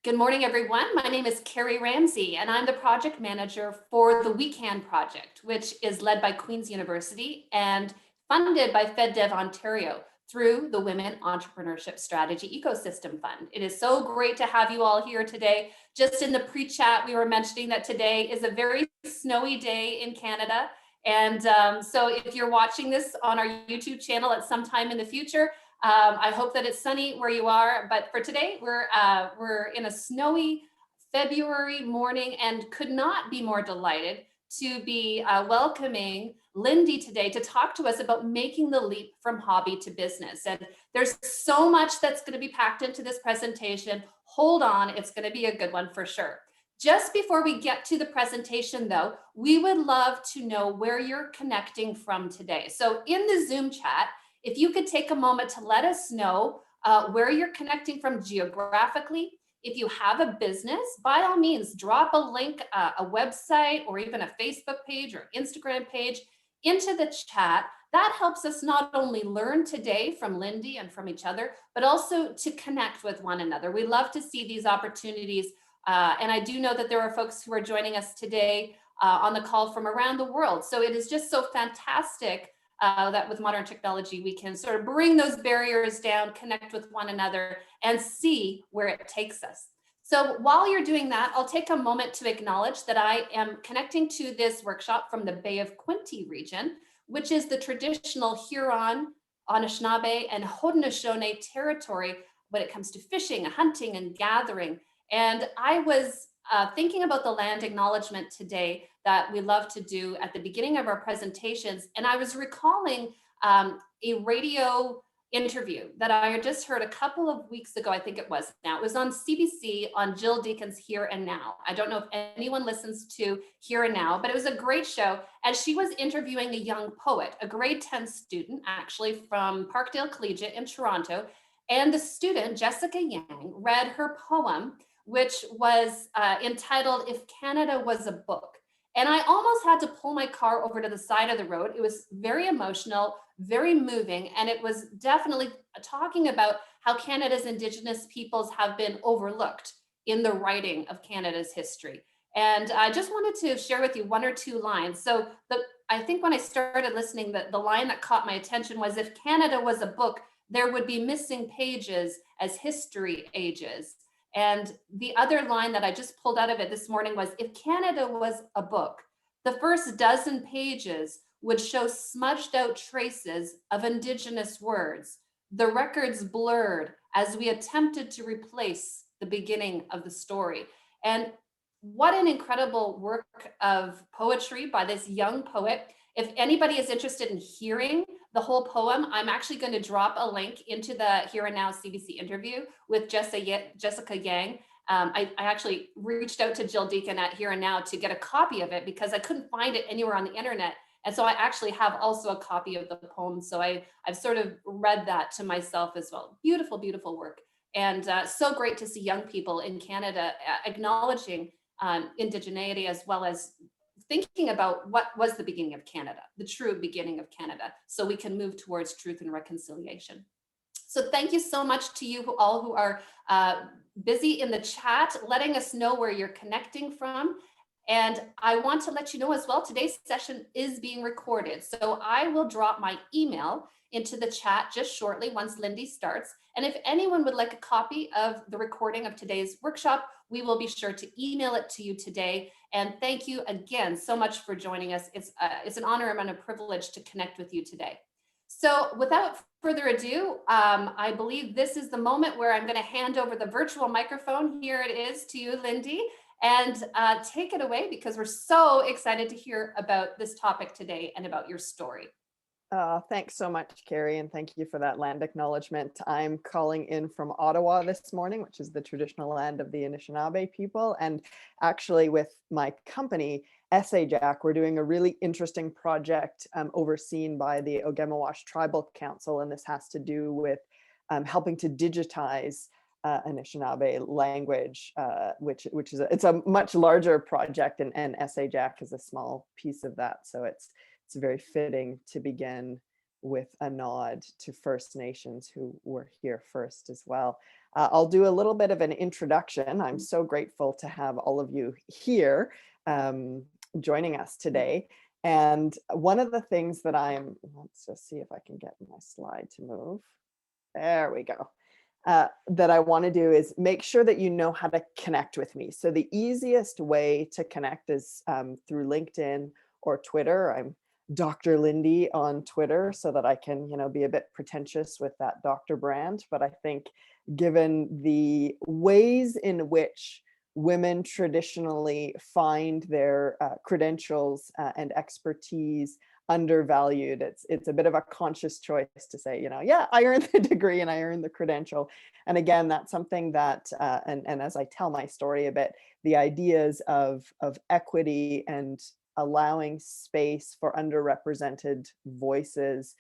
Good morning, everyone. My name is Carrie Ramsey, and I'm the project manager for the We Can project, which is led by Queen's University and funded by FedDev Ontario through the Women Entrepreneurship Strategy Ecosystem Fund. It is so great to have you all here today. Just in the pre-chat, we were mentioning that today is a very snowy day in Canada. And so if you're watching this on our YouTube channel at some time in the future, I hope that it's sunny where you are, but for today, we're in a snowy February morning and could not be more delighted to be welcoming Lindy today to talk to us about making the leap from hobby to business. And there's so much that's going to be packed into this presentation. Hold on, it's going to be a good one for sure. Just before we get to the presentation though, we would love to know where you're connecting from today. So in the Zoom chat, if you could take a moment to let us know where you're connecting from geographically. If you have a business, by all means, drop a link, a website, or even a Facebook page or Instagram page into the chat. That helps us not only learn today from Lindy and from each other, but also to connect with one another. We love to see these opportunities. And I do know that there are folks who are joining us today on the call from around the world. So it is just so fantastic that with modern technology, we can sort of bring those barriers down, connect with one another, and see where it takes us. So while you're doing that, I'll take a moment to acknowledge that I am connecting to this workshop from the Bay of Quinte region, which is the traditional Huron, Anishinaabe, and Haudenosaunee territory when it comes to fishing, hunting, and gathering. And I was thinking about the land acknowledgement today that we love to do at the beginning of our presentations. And I was recalling a radio interview that I had just heard a couple of weeks ago, I think it was now. It was on CBC on Jill Deacon's Here and Now. I don't know if anyone listens to Here and Now, but it was a great show. And she was interviewing a young poet, a grade 10 student, actually from Parkdale Collegiate in Toronto. And the student, Jessica Yang, read her poem, which was entitled If Canada Was a Book. And I almost had to pull my car over to the side of the road. It was very emotional, very moving, and it was definitely talking about how Canada's Indigenous peoples have been overlooked in the writing of Canada's history. And I just wanted to share with you one or two lines. So I think when I started listening, the line that caught my attention was, if Canada was a book, there would be missing pages as history ages. And the other line that I just pulled out of it this morning was, if Canada was a book, the first dozen pages would show smudged out traces of Indigenous words, the records blurred as we attempted to replace the beginning of the story. And what an incredible work of poetry by this young poet. If anybody is interested in hearing the whole poem, I'm actually going to drop a link into the Here and Now CBC interview with Jessica Yang. I actually reached out to Jill Deacon at Here and Now to get a copy of it because I couldn't find it anywhere on the internet. And so I actually have also a copy of the poem. So I've sort of read that to myself as well. Beautiful, beautiful work. And so great to see young people in Canada acknowledging indigeneity, as well as thinking about what was the beginning of Canada, the true beginning of Canada, so we can move towards truth and reconciliation. So thank you so much to you all who are busy in the chat, letting us know where you're connecting from. And I want to let you know as well, today's session is being recorded. So I will drop my email into the chat just shortly once Lindy starts. And if anyone would like a copy of the recording of today's workshop, we will be sure to email it to you today. And thank you again so much for joining us. It's an honor and a privilege to connect with you today. So without further ado, I believe this is the moment where I'm going to hand over the virtual microphone. Here it is to you, Lindy, and take it away, because we're so excited to hear about this topic today and about your story. Thanks so much, Carrie, and thank you for that land acknowledgement. I'm calling in from Ottawa this morning, which is the traditional land of the Anishinaabe people. And actually with my company, EssayJack, we're doing a really interesting project overseen by the Ogemawash Tribal Council. And this has to do with helping to digitize Anishinaabe language, which is it's a much larger project, and EssayJack is a small piece of that. So it's very fitting to begin with a nod to First Nations who were here first as well. I'll do a little bit of an introduction. I'm so grateful to have all of you here joining us today. And one of the things that let's just see if I can get my slide to move. There we go. That I want to do is make sure that you know how to connect with me. So the easiest way to connect is through LinkedIn or Twitter. I'm Dr. Lindy on Twitter so that I can, be a bit pretentious with that Dr. brand. But I think given the ways in which women traditionally find their credentials and expertise undervalued, it's a bit of a conscious choice to say, yeah, I earned the degree and I earned the credential. And again, that's something that, and as I tell my story a bit, the ideas of equity and allowing space for underrepresented voices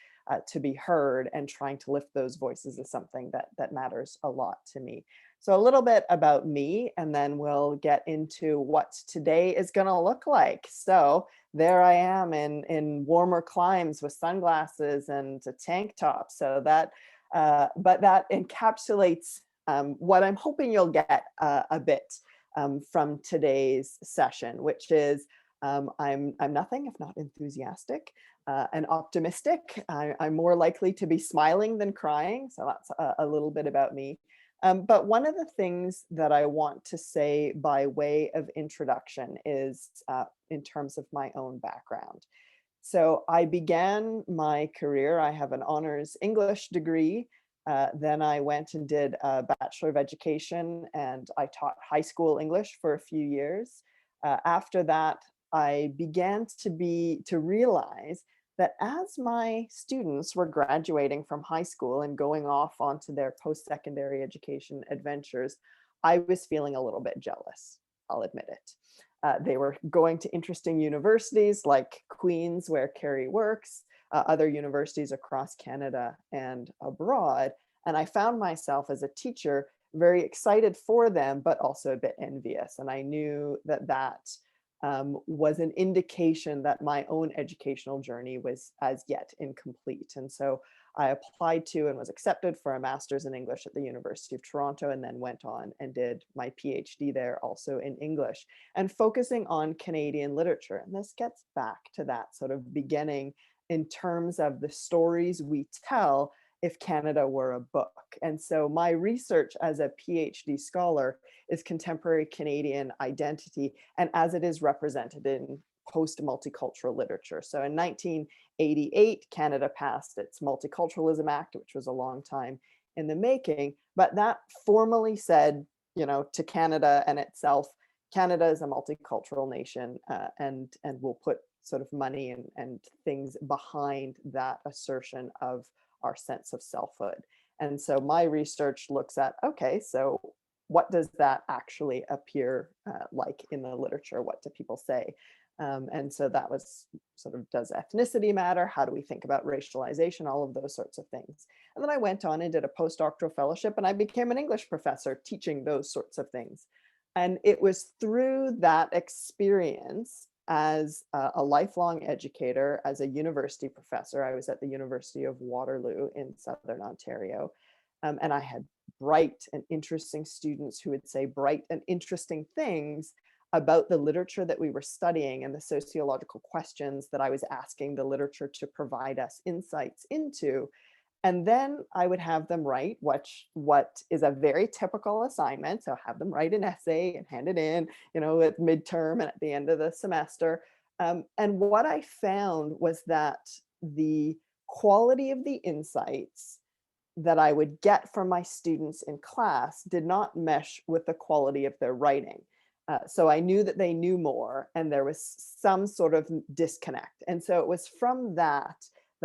to be heard and trying to lift those voices is something that matters a lot to me. So a little bit about me, and then we'll get into what today is going to look like. So there I am in warmer climes with sunglasses and a tank top. So that, but that encapsulates what I'm hoping you'll get a bit from today's session, which is I'm nothing if not enthusiastic and optimistic. I'm more likely to be smiling than crying. So that's a little bit about me. But one of the things that I want to say by way of introduction is in terms of my own background. So I began my career, I have an honors English degree. Then I went and did a Bachelor of Education and I taught high school English for a few years. After that, I began to realize that as my students were graduating from high school and going off onto their post-secondary education adventures, I was feeling a little bit jealous, I'll admit it. They were going to interesting universities like Queen's, where Carrie works, other universities across Canada and abroad. And I found myself as a teacher very excited for them, but also a bit envious. And I knew that was an indication that my own educational journey was as yet incomplete. And so I applied to and was accepted for a master's in English at the University of Toronto, and then went on and did my PhD there also in English and focusing on Canadian literature. And this gets back to that sort of beginning in terms of the stories we tell if Canada were a book. And so my research as a PhD scholar is contemporary Canadian identity and as it is represented in post-multicultural literature. So in 1988, Canada passed its Multiculturalism Act, which was a long time in the making, but that formally said, to Canada and itself, Canada is a multicultural nation and will put sort of money and things behind that assertion of our sense of selfhood. And so my research looks at, okay, so what does that actually appear like in the literature? What do people say? And so that was sort of, does ethnicity matter? How do we think about racialization? All of those sorts of things. And then I went on and did a postdoctoral fellowship and I became an English professor teaching those sorts of things. And it was through that experience as a lifelong educator, as a university professor. I was at the University of Waterloo in Southern Ontario. And I had bright and interesting students who would say bright and interesting things about the literature that we were studying and the sociological questions that I was asking the literature to provide us insights into. And then I would have them write what is a very typical assignment. So have them write an essay and hand it in, at midterm and at the end of the semester. And what I found was that the quality of the insights that I would get from my students in class did not mesh with the quality of their writing. So I knew that they knew more and there was some sort of disconnect. And so it was from that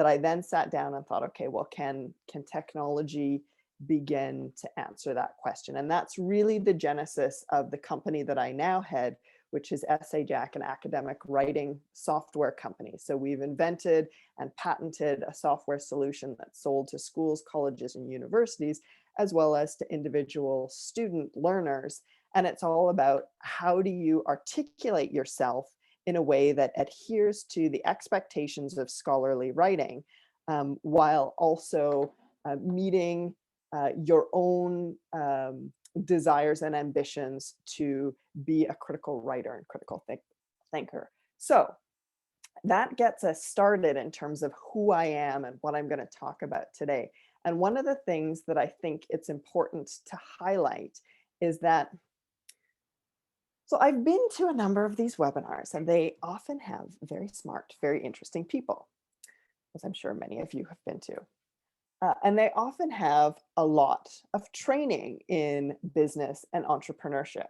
I then sat down and thought, okay, well, can technology begin to answer that question? And that's really the genesis of the company that I now head, which is EssayJack, an academic writing software company. So we've invented and patented a software solution that's sold to schools, colleges, and universities, as well as to individual student learners. And it's all about how do you articulate yourself in a way that adheres to the expectations of scholarly writing, while also meeting your own desires and ambitions to be a critical writer and critical thinker. So that gets us started in terms of who I am and what I'm going to talk about today. And one of the things that I think it's important to highlight is that, so I've been to a number of these webinars, and they often have very smart, very interesting people, as I'm sure many of you have been to. And they often have a lot of training in business and entrepreneurship.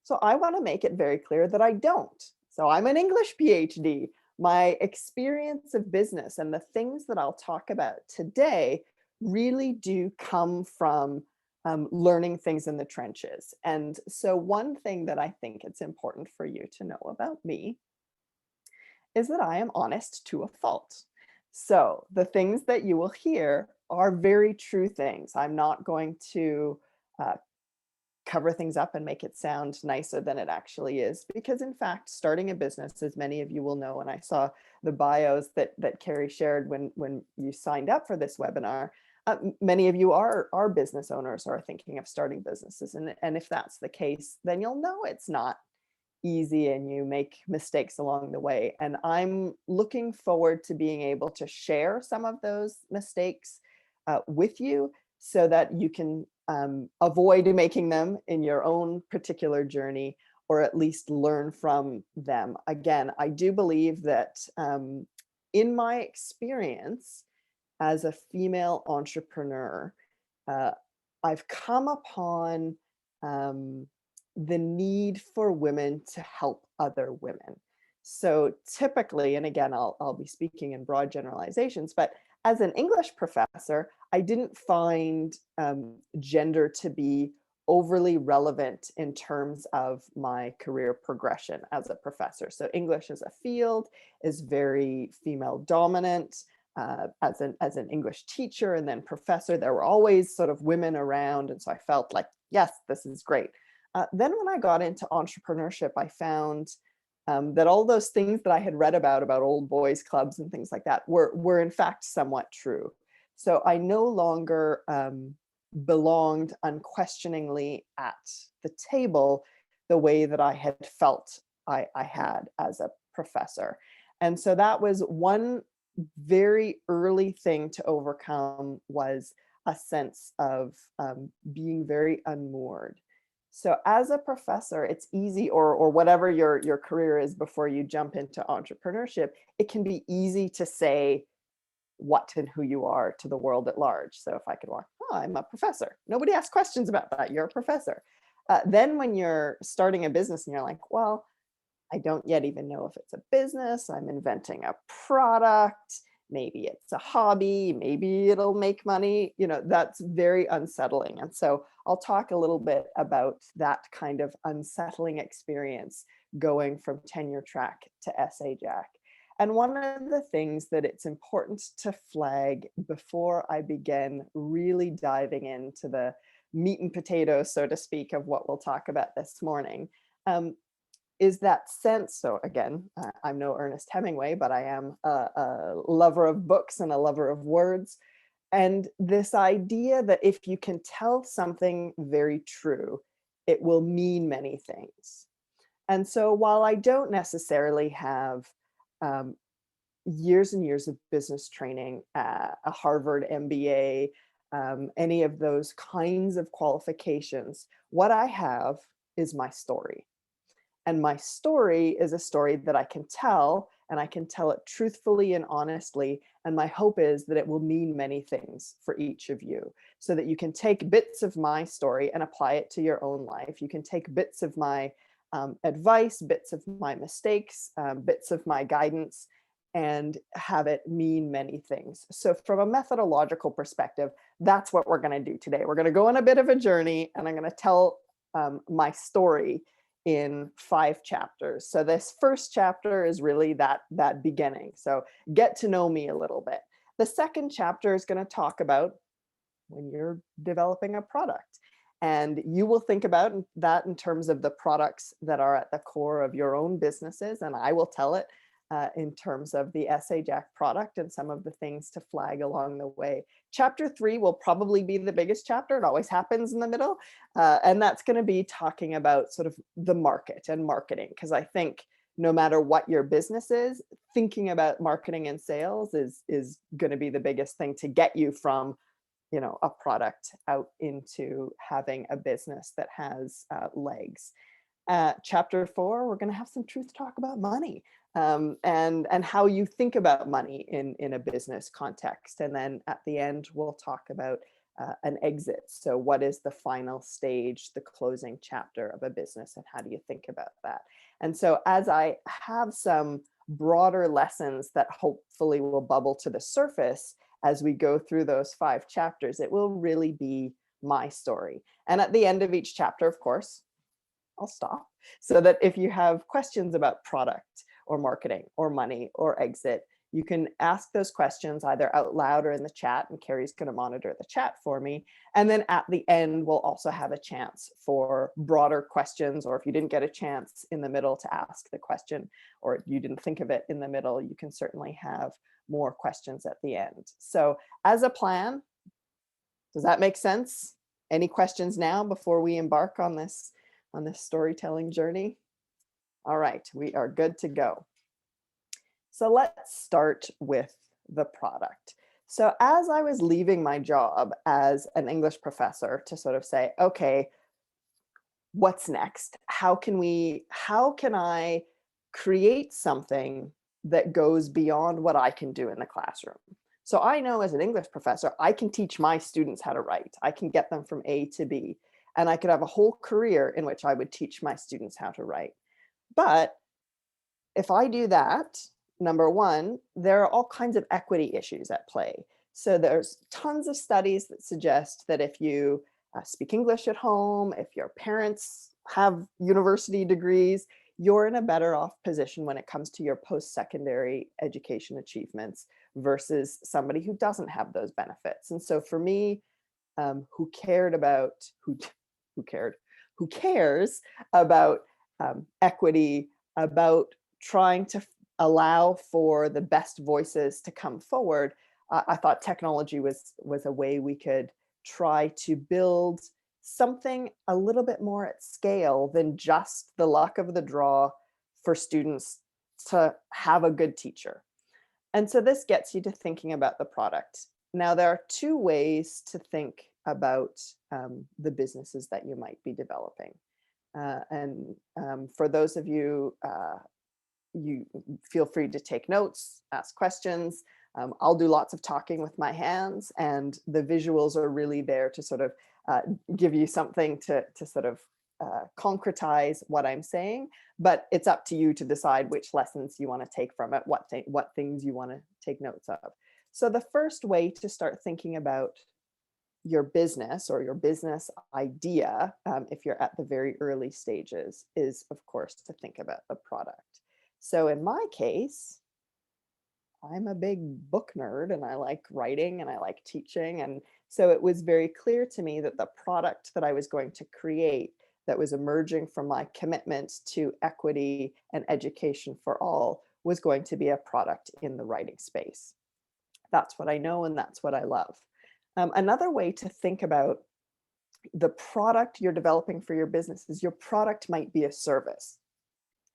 So I want to make it very clear that I don't. So I'm an English PhD. My experience of business and the things that I'll talk about today really do come from learning things in the trenches. And so one thing that I think it's important for you to know about me is that I am honest to a fault. So the things that you will hear are very true things. I'm not going to cover things up and make it sound nicer than it actually is, because in fact, starting a business, as many of you will know, and I saw the bios that Carrie shared when you signed up for this webinar, many of you are business owners or are thinking of starting businesses. And if that's the case, then you'll know it's not easy and you make mistakes along the way. And I'm looking forward to being able to share some of those mistakes with you so that you can avoid making them in your own particular journey, or at least learn from them. Again, I do believe that in my experience as a female entrepreneur, I've come upon the need for women to help other women. So typically, and again, I'll be speaking in broad generalizations, but as an English professor, I didn't find gender to be overly relevant in terms of my career progression as a professor. So English as a field is very female dominant. As an English teacher and then professor, there were always sort of women around. And so I felt like, yes, this is great. Then when I got into entrepreneurship, I found that all those things that I had read about old boys clubs and things like that were in fact somewhat true. So I no longer belonged unquestioningly at the table the way that I had felt I had as a professor. And so that was one very early thing to overcome, was a sense of being very unmoored. So as a professor, it's easy, or whatever your career is before you jump into entrepreneurship, it can be easy to say what and who you are to the world at large. So if I could walk, oh, I'm a professor. Nobody asks questions about that. You're a professor. Then when you're starting a business and you're like, well, I don't yet even know if it's a business. I'm inventing a product. Maybe it's a hobby. Maybe it'll make money. You know, that's very unsettling. And so I'll talk a little bit about that kind of unsettling experience going from tenure track to EssayJack. And one of the things that it's important to flag before I begin really diving into the meat and potatoes, so to speak, of what we'll talk about this morning, is that sense. So again, I'm no Ernest Hemingway, but I am a lover of books and a lover of words. And this idea that if you can tell something very true, it will mean many things. And so while I don't necessarily have years and years of business training, a Harvard MBA, any of those kinds of qualifications, what I have is my story. And my story is a story that I can tell, and I can tell it truthfully and honestly. And my hope is that it will mean many things for each of you, so that you can take bits of my story and apply it to your own life. You can take bits of my advice, bits of my mistakes, bits of my guidance, and have it mean many things. So from a methodological perspective, that's what we're going to do today. We're going to go on a bit of a journey, and I'm going to tell my story in 5 chapters. So this first chapter is really that beginning. So get to know me a little bit. The second chapter is going to talk about when you're developing a product. And you will think about that in terms of the products that are at the core of your own businesses. And I will tell it in terms of the EssayJack product and some of the things to flag along the way. Chapter 3 will probably be the biggest chapter. It always happens in the middle. And that's going to be talking about sort of the market and marketing, because I think no matter what your business is, thinking about marketing and sales is going to be the biggest thing to get you from, you know, a product out into having a business that has legs. Chapter 4, we're going to have some truth talk about money, and how you think about money in a business context. And then at the end, we'll talk about an exit. So what is the final stage, the closing chapter of a business, and how do you think about that? And so as I have some broader lessons that hopefully will bubble to the surface as we go through those 5 chapters, it will really be my story. And at the end of each chapter, of course, I'll stop, so that if you have questions about product or marketing or money or exit, you can ask those questions either out loud or in the chat, and Carrie's going to monitor the chat for me. And then at the end, we'll also have a chance for broader questions, or if you didn't get a chance in the middle to ask the question, or you didn't think of it in the middle, you can certainly have more questions at the end. So as a plan, does that make sense? Any questions now before we embark on this storytelling journey? All right, we are good to go. So let's start with the product. So as I was leaving my job as an English professor to sort of say, okay, what's next? How can I create something that goes beyond what I can do in the classroom? So I know as an English professor, I can teach my students how to write. I can get them from A to B, and I could have a whole career in which I would teach my students how to write. But if I do that, number one, there are all kinds of equity issues at play. So there's tons of studies that suggest that if you speak English at home, if your parents have university degrees, you're in a better off position when it comes to your post-secondary education achievements versus somebody who doesn't have those benefits. And so for me, who cares about equity, about trying to allow for the best voices to come forward, I thought technology was a way we could try to build something a little bit more at scale than just the luck of the draw for students to have a good teacher. And so this gets you to thinking about the product. Now, there are 2 ways to think about the businesses that you might be developing. For those of you, you feel free to take notes, ask questions. I'll do lots of talking with my hands, and the visuals are really there to sort of give you something to sort of concretize what I'm saying, but it's up to you to decide which lessons you want to take from it, what things you want to take notes of. So the first way to start thinking about your business or your business idea, if you're at the very early stages, is of course to think about the product. So in my case, I'm a big book nerd and I like writing and I like teaching. And so it was very clear to me that the product that I was going to create, that was emerging from my commitment to equity and education for all, was going to be a product in the writing space. That's what I know and that's what I love. Another way to think about the product you're developing for your business is your product might be a service.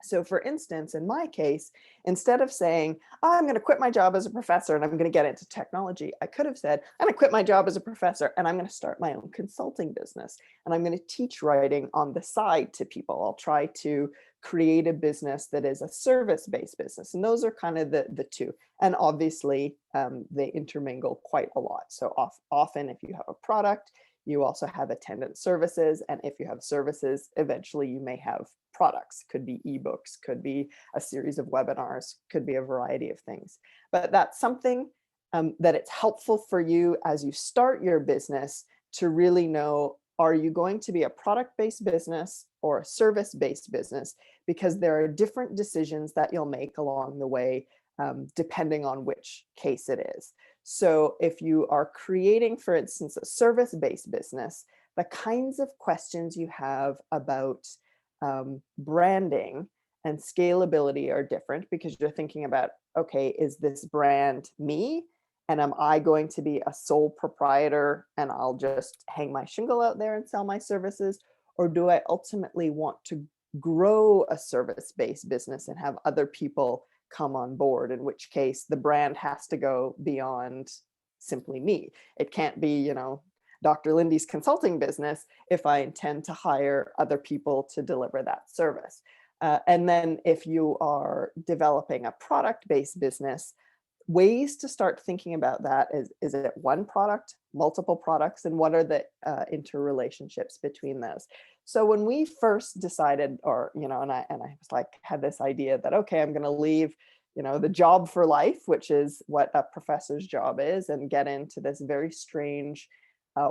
So for instance, in my case, instead of saying, oh, I'm going to quit my job as a professor and I'm going to get into technology, I could have said, I'm going to quit my job as a professor and I'm going to start my own consulting business. And I'm going to teach writing on the side to people. I'll try to create a business that is a service-based business. And those are kind of the 2. And obviously, they intermingle quite a lot. So often, if you have a product, you also have attendant services. And if you have services, eventually you may have products. Could be ebooks, could be a series of webinars, could be a variety of things. But that's something that it's helpful for you as you start your business to really know, are you going to be a product-based business or a service-based business? Because there are different decisions that you'll make along the way, depending on which case it is. So if you are creating, for instance, a service-based business, the kinds of questions you have about branding and scalability are different because you're thinking about, okay, is this brand me? And am I going to be a sole proprietor and I'll just hang my shingle out there and sell my services? Or do I ultimately want to grow a service-based business and have other people come on board, in which case the brand has to go beyond simply me. It can't be, Dr. Lindy's consulting business if I intend to hire other people to deliver that service. And then if you are developing a product-based business, ways to start thinking about that is it one product, multiple products, and what are the interrelationships between those? So when we first decided, and I was like, had this idea that, okay, I'm going to leave, the job for life, which is what a professor's job is, and get into this very strange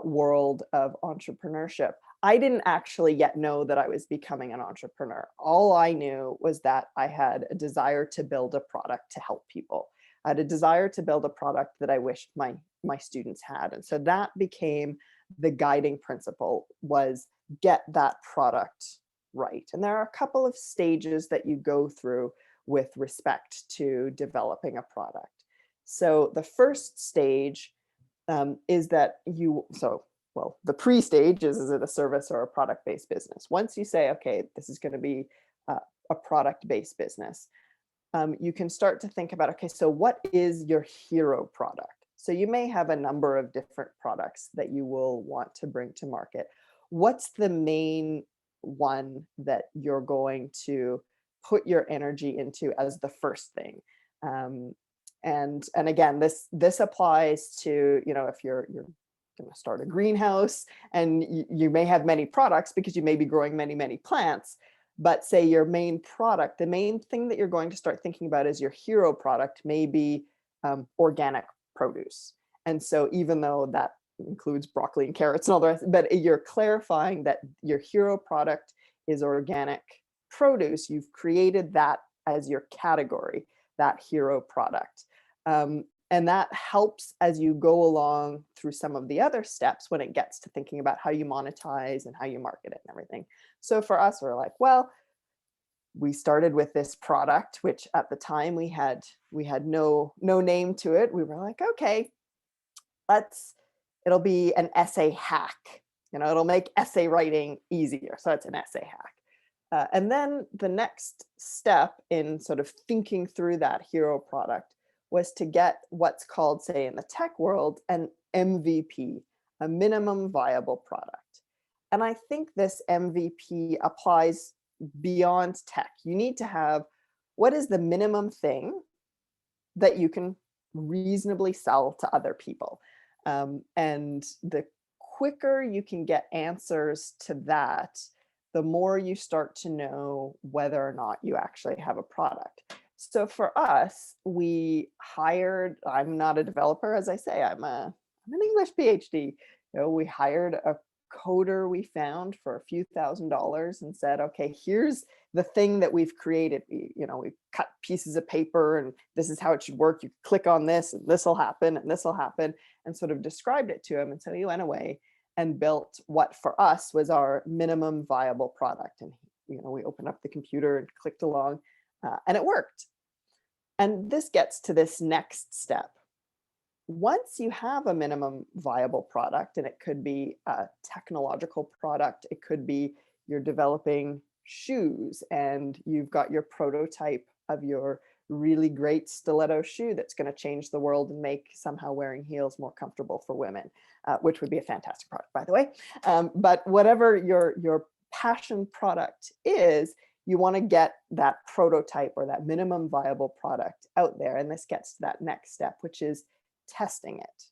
world of entrepreneurship. I didn't actually yet know that I was becoming an entrepreneur. All I knew was that I had a desire to build a product to help people. I had a desire to build a product that I wished my students had. And so that became the guiding principle, was get that product right. And there are a couple of stages that you go through with respect to developing a product. So the first stage is that the pre-stage is it a service or a product-based business? Once you say, okay, this is going to be a product-based business, you can start to think about, okay, so what is your hero product? So you may have a number of different products that you will want to bring to market. What's the main one that you're going to put your energy into as the first thing? And again, this applies to, if you're going to start a greenhouse and you may have many products because you may be growing many plants. But say your main product, the main thing that you're going to start thinking about as your hero product may be organic produce. And so even though that includes broccoli and carrots and all the rest, but you're clarifying that your hero product is organic produce, you've created that as your category, that hero product. And that helps as you go along through some of the other steps when it gets to thinking about how you monetize and how you market it and everything. So for us, we're like, well, we started with this product, which at the time we had no name to it. We were like, okay, it'll be an essay hack. It'll make essay writing easier. So it's an essay hack. And then the next step in sort of thinking through that hero product was to get what's called, say, in the tech world, an MVP, a minimum viable product. And I think this MVP applies beyond tech. You need to have, what is the minimum thing that you can reasonably sell to other people? And the quicker you can get answers to that, the more you start to know whether or not you actually have a product. So for us, we hired, I'm not a developer, as I say, I'm an English PhD. We hired a coder we found for a few $1,000s and said, okay, here's the thing that we've created. We cut pieces of paper and this is how it should work. You click on this and this will happen and this will happen, and sort of described it to him. And so he went away and built what for us was our minimum viable product. And we opened up the computer and clicked along and it worked. And this gets to this next step. Once you have a minimum viable product, and it could be a technological product, it could be you're developing shoes and you've got your prototype of your really great stiletto shoe that's going to change the world and make somehow wearing heels more comfortable for women, which would be a fantastic product, by the way. But whatever your passion product is, you want to get that prototype or that minimum viable product out there. And this gets to that next step, which is testing it.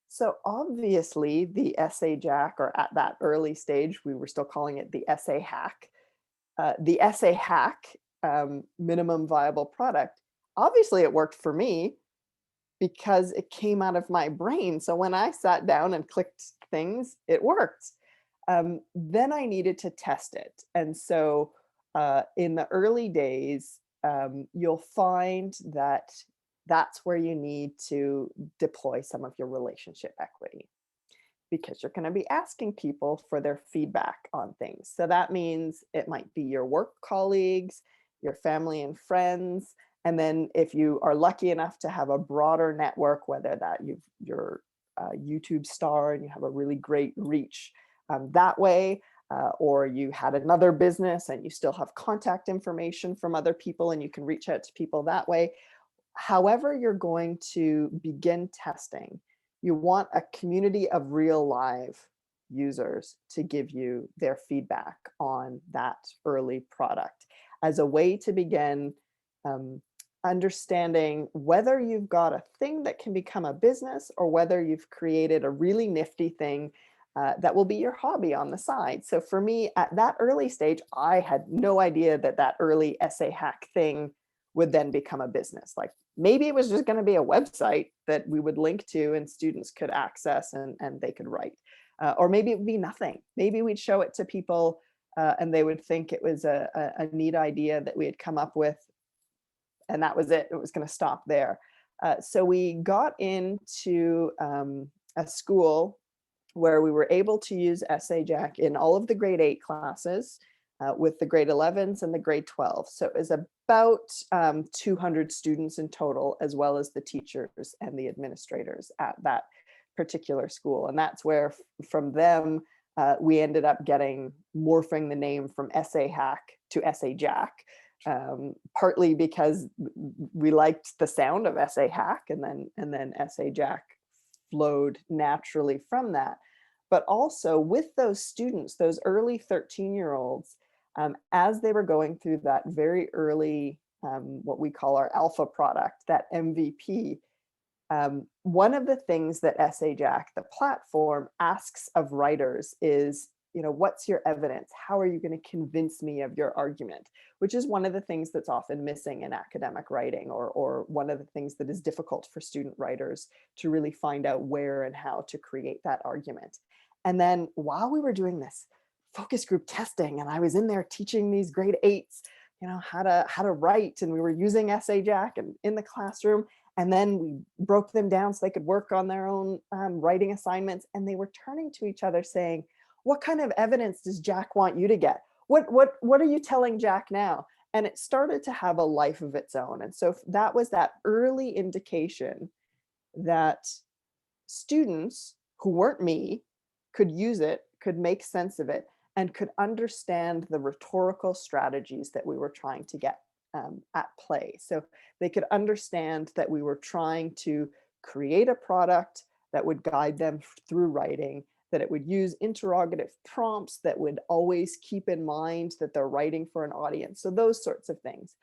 So obviously the EssayJack, or at that early stage, we were still calling it the essay hack. The essay hack minimum viable product, obviously it worked for me because it came out of my brain. So when I sat down and clicked things, it worked. Then I needed to test it. And so in the early days, you'll find that that's where you need to deploy some of your relationship equity, because you're going to be asking people for their feedback on things. So that means it might be your work colleagues, your family and friends. And then if you are lucky enough to have a broader network, whether that you're a YouTube star and you have a really great reach that way, or you had another business and you still have contact information from other people and you can reach out to people that way. However you're going to begin testing, you want a community of real live users to give you their feedback on that early product as a way to begin understanding whether you've got a thing that can become a business or whether you've created a really nifty thing that will be your hobby on the side. So for me, at that early stage, I had no idea that that early EssayJack thing would then become a business. Like maybe it was just going to be a website that we would link to and students could access and they could write. Or maybe it would be nothing. Maybe we'd show it to people and they would think it was a neat idea that we had come up with, and that was it. It was going to stop there. So we got into a school where we were able to use EssayJack in all of the grade 8 classes with the grade 11s and the grade 12. So it was about 200 students in total, as well as the teachers and the administrators at that particular school. And that's where from them, we ended up morphing the name from EssayJack to EssayJack, partly because we liked the sound of EssayJack, and then EssayJack flowed naturally from that. But also with those students, those early 13-year-olds, as they were going through that very early, what we call our alpha product, that MVP, one of the things that EssayJack, the platform, asks of writers is, what's your evidence? How are you going to convince me of your argument? Which is one of the things that's often missing in academic writing, or one of the things that is difficult for student writers to really find out where and how to create that argument. And then while we were doing this focus group testing, and I was in there teaching these grade 8s, how to write, and we were using EssayJack and in the classroom, and then we broke them down so they could work on their own writing assignments, and they were turning to each other saying, what kind of evidence does Jack want you to get? What are you telling Jack now? And it started to have a life of its own. And so that was that early indication that students who weren't me could use it, could make sense of it, and could understand the rhetorical strategies that we were trying to get at play. So they could understand that we were trying to create a product that would guide them through writing, that it would use interrogative prompts that would always keep in mind that they're writing for an audience. So those sorts of things.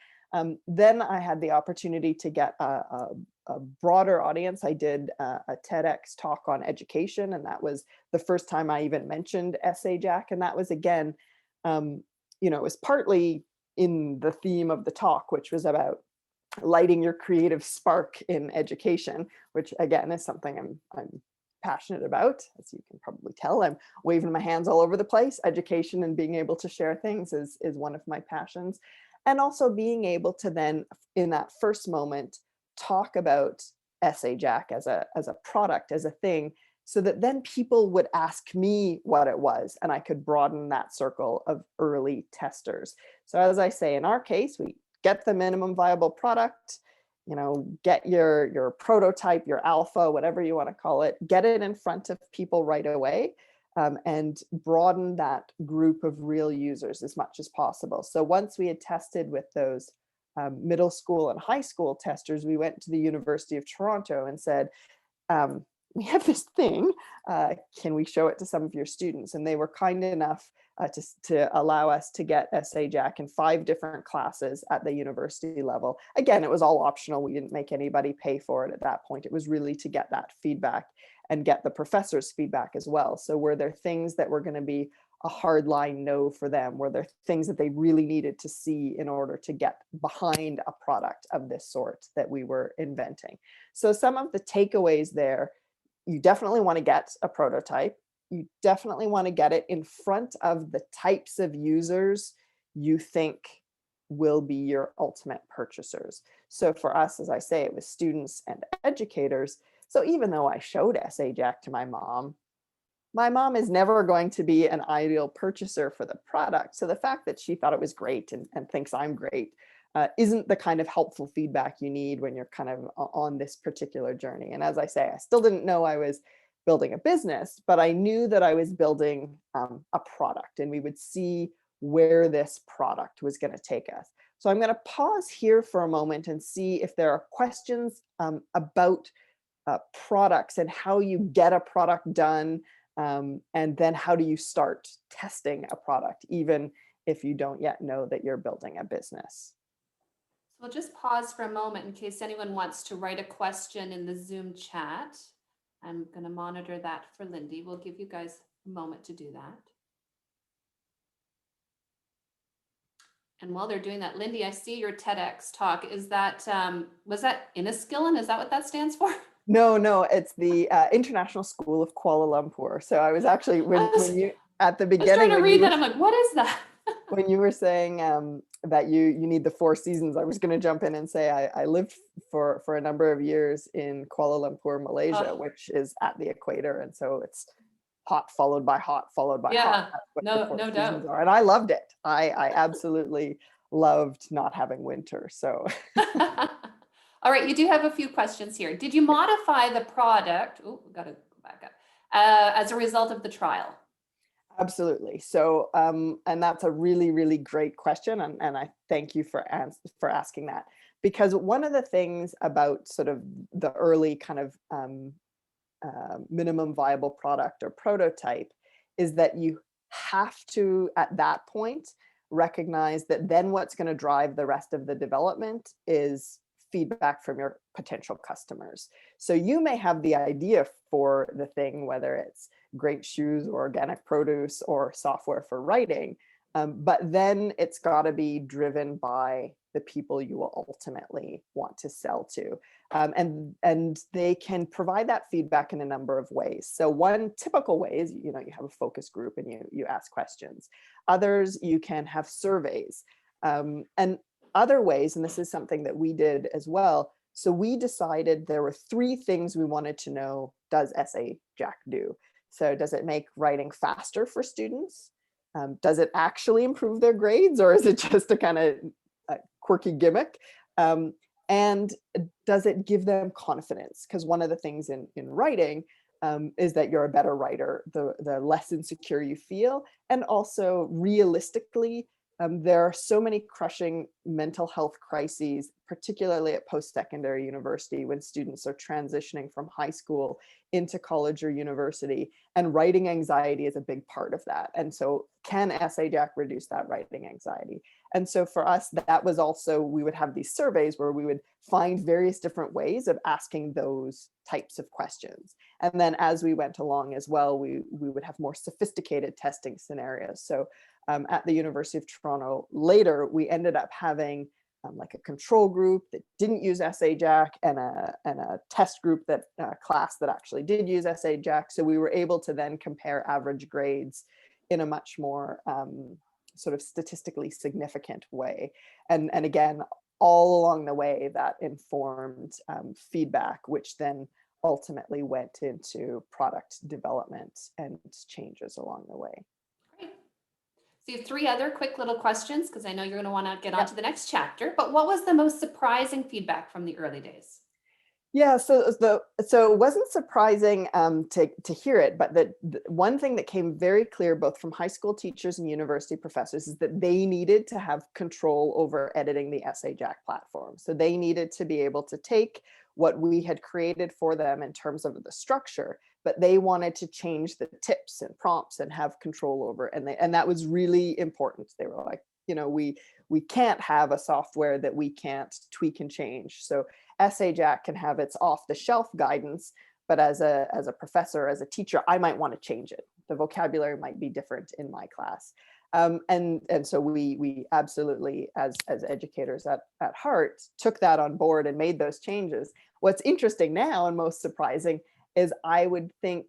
Then I had the opportunity to get a broader audience. I did a TEDx talk on education, and that was the first time I even mentioned EssayJack. And that was, again, it was partly in the theme of the talk, which was about lighting your creative spark in education, which again is something I'm passionate about. As you can probably tell, I'm waving my hands all over the place. Education and being able to share things is one of my passions. And also being able to then, in that first moment, talk about EssayJack as a product, as a thing, so that then people would ask me what it was, and I could broaden that circle of early testers. So as I say, in our case, we get the minimum viable product, get your prototype, your alpha, whatever you want to call it, get it in front of people right away, and broaden that group of real users as much as possible. So once we had tested with those middle school and high school testers, we went to the University of Toronto and said, we have this thing, can we show it to some of your students? And they were kind enough to allow us to get EssayJack in 5 different classes at the university level. Again, it was all optional. We didn't make anybody pay for it at that point. It was really to get that feedback and get the professors' feedback as well. So were there things that were going to be a hard line no for them? Were there things that they really needed to see in order to get behind a product of this sort that we were inventing? So some of the takeaways there: you definitely want to get a prototype. You definitely want to get it in front of the types of users you think will be your ultimate purchasers. So for us, as I say, it was students and educators. So even though I showed EssayJack to my mom, my mom is never going to be an ideal purchaser for the product. So the fact that she thought it was great and thinks I'm great isn't the kind of helpful feedback you need when you're kind of on this particular journey. And as I say, I still didn't know I was building a business, but I knew that I was building a product, and we would see where this product was going to take us. So I'm going to pause here for a moment and see if there are questions about products and how you get a product done, and then how do you start testing a product, even if you don't yet know that you're building a business. We'll just pause for a moment in case anyone wants to write a question in the Zoom chat. I'm going to monitor that for Lindy. We'll give you guys a moment to do that. And while they're doing that, Lindy, I see your TEDx talk. Is that, was that Inniskillen? Is that what that stands for? No, it's the International School of Kuala Lumpur. So I was actually, when you, at the beginning, I was trying to read that, I'm like, what is that? When you were saying that you need the 4 seasons, I was going to jump in and say I lived for a number of years in Kuala Lumpur, Malaysia, which is at the equator, and so it's hot followed by hot followed by hot. That's what the 4 seasons are. And I loved it. I absolutely loved not having winter. So. All right, you do have a few questions here. Did you modify the product? Oh, we've got to go back up. As a result of the trial? Absolutely. So, and that's a really, really great question. And I thank you for asking that, because one of the things about sort of the early kind of minimum viable product or prototype is that you have to, at that point, recognize that then what's going to drive the rest of the development is feedback from your potential customers. So you may have the idea for the thing, whether it's great shoes or organic produce or software for writing, but then it's got to be driven by the people you will ultimately want to sell to. And they can provide that feedback in a number of ways. So one typical way is, you have a focus group and you ask questions. Others, you can have surveys. And other ways, and this is something that we did as well. So we decided there were 3 things we wanted to know, does EssayJack do? So does it make writing faster for students? Does it actually improve their grades, or is it just a kind of quirky gimmick? And does it give them confidence? Because one of the things in writing is that you're a better writer, the less insecure you feel. And also realistically, there are so many crushing mental health crises, particularly at post-secondary university, when students are transitioning from high school into college or university, and writing anxiety is a big part of that. And so can EssayJack reduce that writing anxiety? And so for us, that was also, we would have these surveys where we would find various different ways of asking those types of questions. And then as we went along as well, we would have more sophisticated testing scenarios. So at the University of Toronto later, we ended up having like a control group that didn't use EssayJack and a test group that class that actually did use EssayJack. So we were able to then compare average grades in a much more sort of statistically significant way. And again, all along the way that informed feedback, which then ultimately went into product development and changes along the way. So you have 3 other quick little questions, because I know you're going to want to get on to the next chapter, but what was the most surprising feedback from the early days? Yeah, so it wasn't surprising to hear it, but the one thing that came very clear both from high school teachers and university professors is that they needed to have control over editing the EssayJack platform. So they needed to be able to take what we had created for them in terms of the structure, but they wanted to change the tips and prompts and have control over it. And that was really important. They were like, we can't have a software that we can't tweak and change. So EssayJack can have its off-the-shelf guidance, but as a professor, as a teacher, I might want to change it. The vocabulary might be different in my class. And so we absolutely, as educators at heart, took that on board and made those changes. What's interesting now and most surprising is I would think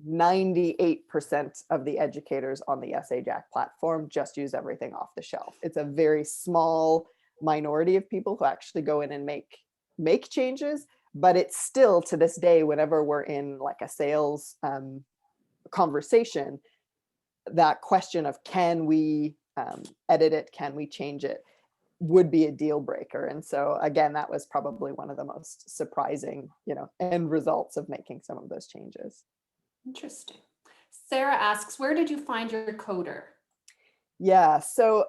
98% of the educators on the EssayJack platform just use everything off the shelf. It's a very small minority of people who actually go in and make changes, but it's still to this day, whenever we're in like a sales conversation, that question of can we edit it, can we change it, would be a deal breaker. And so again, that was probably one of the most surprising, end results of making some of those changes. Interesting. Sarah asks, where did you find your coder? Yeah, so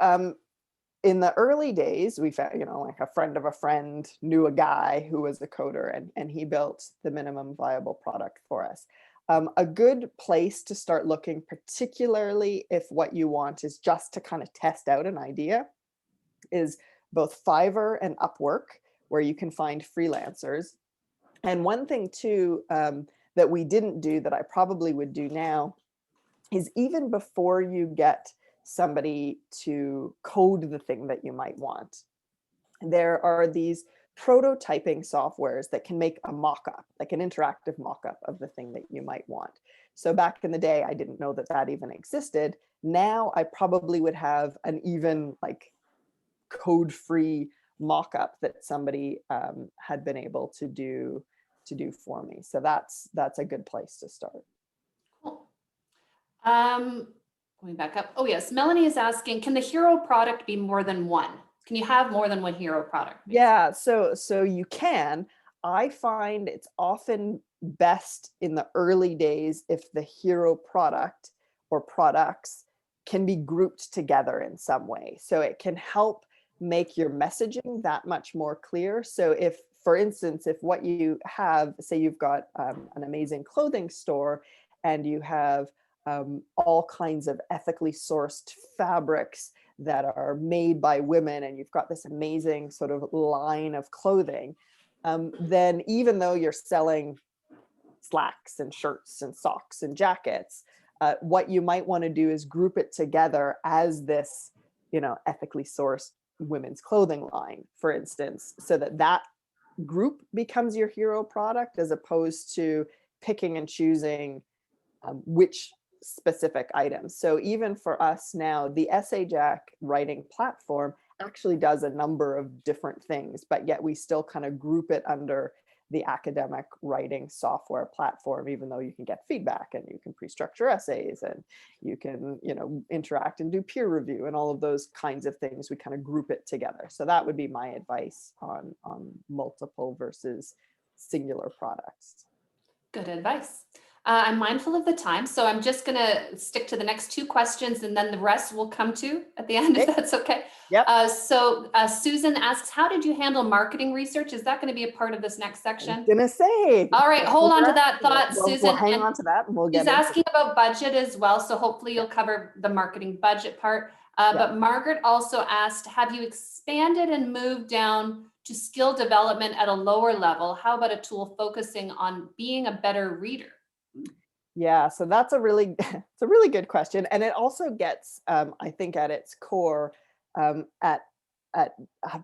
in the early days, we found, like a friend of a friend knew a guy who was a coder, and he built the minimum viable product for us. A good place to start looking, particularly if what you want is just to kind of test out an idea, is both Fiverr and Upwork, where you can find freelancers. And one thing too that we didn't do that I probably would do now is, even before you get somebody to code the thing that you might want, there are these prototyping softwares that can make a mock-up, like an interactive mock-up of the thing that you might want. So back in the day, I didn't know that that even existed. Now I probably would have an even like code-free mock-up that somebody had been able to do for me. So that's a good place to start. Cool. Going back up. Oh yes, Melanie is asking, can the hero product be more than one? Can you have more than one hero product? Yeah, so you can. I find it's often best in the early days if the hero product or products can be grouped together in some way. So it can help make your messaging that much more clear. So if, for instance, if what you have, say you've got an amazing clothing store and you have all kinds of ethically sourced fabrics that are made by women, and you've got this amazing sort of line of clothing, then even though you're selling slacks and shirts and socks and jackets, what you might want to do is group it together as this, ethically sourced women's clothing line, for instance, so that that group becomes your hero product, as opposed to picking and choosing which specific items. So even for us now, the EssayJack writing platform actually does a number of different things, but yet we still kind of group it under the academic writing software platform, even though you can get feedback and you can pre-structure essays and you can, interact and do peer review and all of those kinds of things. We kind of group it together. So that would be my advice on multiple versus singular products. Good advice. I'm mindful of the time, so I'm just going to stick to the next two questions, and then the rest will come to at the end, if that's okay. Yep. So Susan asks, how did you handle marketing research? Is that going to be a part of this next section? I'm gonna say. All right, hold on to that thought, Susan. We'll hang on to that, and we'll get. She's asking about budget as well, so hopefully you'll cover the marketing budget part. But Margaret also asked, have you expanded and moved down to skill development at a lower level? How about a tool focusing on being a better reader? Yeah, so that's it's a really good question, and it also gets, I think, at its core, at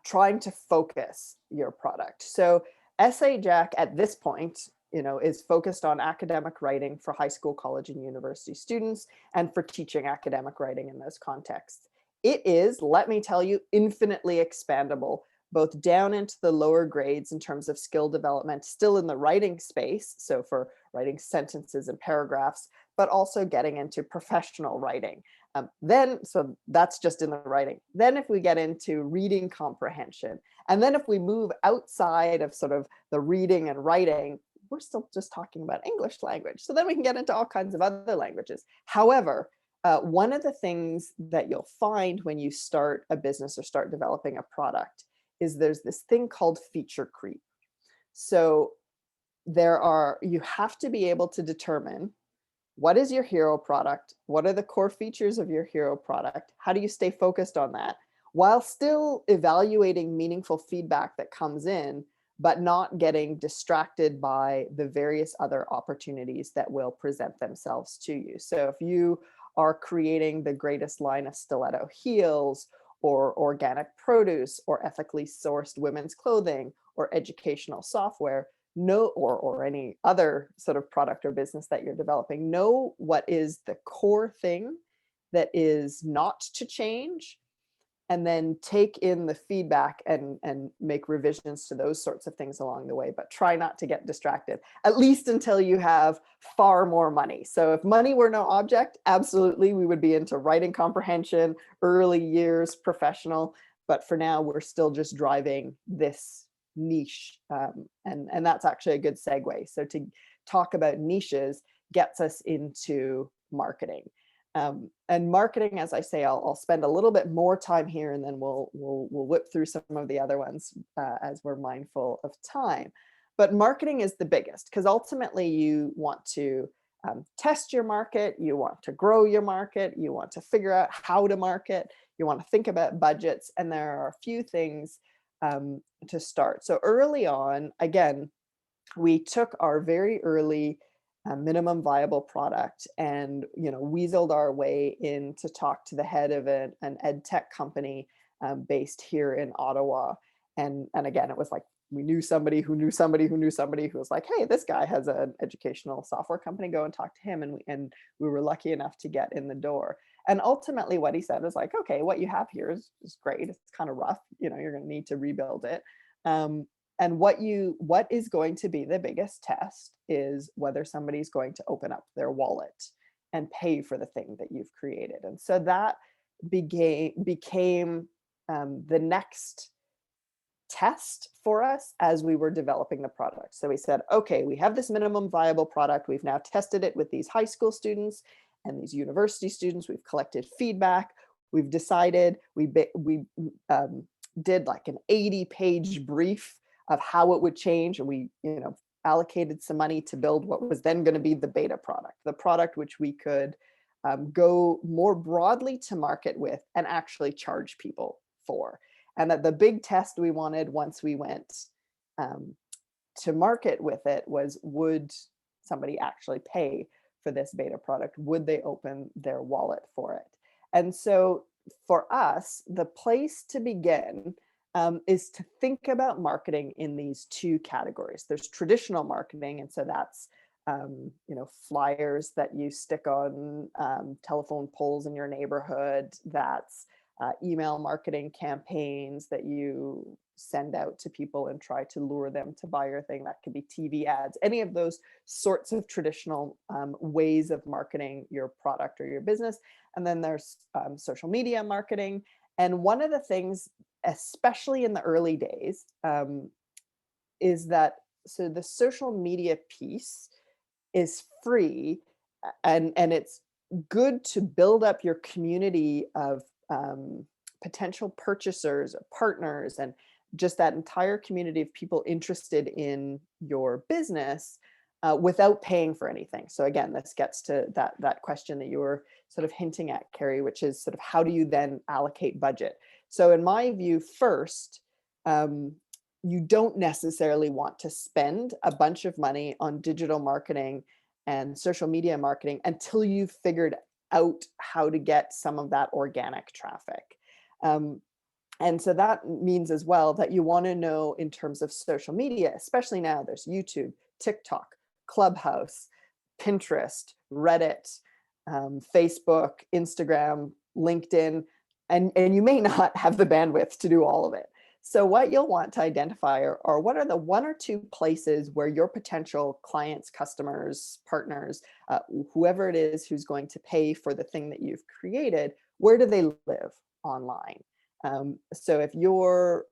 trying to focus your product. So EssayJack at this point, is focused on academic writing for high school, college, and university students, and for teaching academic writing in those contexts. It is, let me tell you, infinitely expandable, both down into the lower grades in terms of skill development, still in the writing space, so for writing sentences and paragraphs, but also getting into professional writing. So that's just in the writing. Then if we get into reading comprehension, and then if we move outside of sort of the reading and writing, we're still just talking about English language. So then we can get into all kinds of other languages. However, one of the things that you'll find when you start a business or start developing a product is there's this thing called feature creep. So you have to be able to determine what is your hero product, what are the core features of your hero product, how do you stay focused on that, while still evaluating meaningful feedback that comes in, but not getting distracted by the various other opportunities that will present themselves to you. So if you are creating the greatest line of stiletto heels, or organic produce, or ethically sourced women's clothing, or educational software, or any other sort of product or business that you're developing, know what is the core thing that is not to change, and then take in the feedback and make revisions to those sorts of things along the way, but try not to get distracted, at least until you have far more money. So if money were no object, absolutely, we would be into writing comprehension, early years, professional, but for now, we're still just driving this niche. And that's actually a good segue. So to talk about niches gets us into marketing. And marketing, as I say, I'll spend a little bit more time here, and then we'll whip through some of the other ones as we're mindful of time. But marketing is the biggest, because ultimately you want to test your market, you want to grow your market, you want to figure out how to market, you want to think about budgets, and there are a few things to start. So early on, again, we took our very early minimum viable product and weaseled our way in to talk to the head of an EdTech company based here in Ottawa. And again, it was like we knew somebody who knew somebody who knew somebody who was like, hey, this guy has an educational software company, go and talk to him. And we were lucky enough to get in the door. And ultimately what he said is like, okay, what you have here is great. It's kind of rough. You're going to need to rebuild it. And what is going to be the biggest test is whether somebody's going to open up their wallet and pay for the thing that you've created. And so that became the next test for us as we were developing the product. So we said, okay, we have this minimum viable product. We've now tested it with these high school students and these university students. We've collected feedback. We've decided, we did like an 80-page brief of how it would change. And we, allocated some money to build what was then going to be the beta product, the product which we could go more broadly to market with and actually charge people for. And that the big test we wanted once we went to market with it was, would somebody actually pay for this beta product? Would they open their wallet for it? And so for us, the place to begin is to think about marketing in these two categories. There's traditional marketing, and so that's flyers that you stick on telephone poles in your neighborhood. That's email marketing campaigns that you send out to people and try to lure them to buy your thing. That could be TV ads, any of those sorts of traditional ways of marketing your product or your business. And then there's social media marketing. And one of the things, especially in the early days, is that so the social media piece is free, and it's good to build up your community of potential purchasers, partners, and just that entire community of people interested in your business without paying for anything. So again, this gets to that question that you were sort of hinting at, Carrie, which is sort of how do you then allocate budget? So in my view, first, you don't necessarily want to spend a bunch of money on digital marketing and social media marketing until you've figured out how to get some of that organic traffic. And so that means as well that you want to know in terms of social media, especially now there's YouTube, TikTok, Clubhouse, Pinterest, Reddit, Facebook, Instagram, LinkedIn, and you may not have the bandwidth to do all of it. So what you'll want to identify are what are the one or two places where your potential clients, customers, partners, whoever it is who's going to pay for the thing that you've created, where do they live online? So if you're,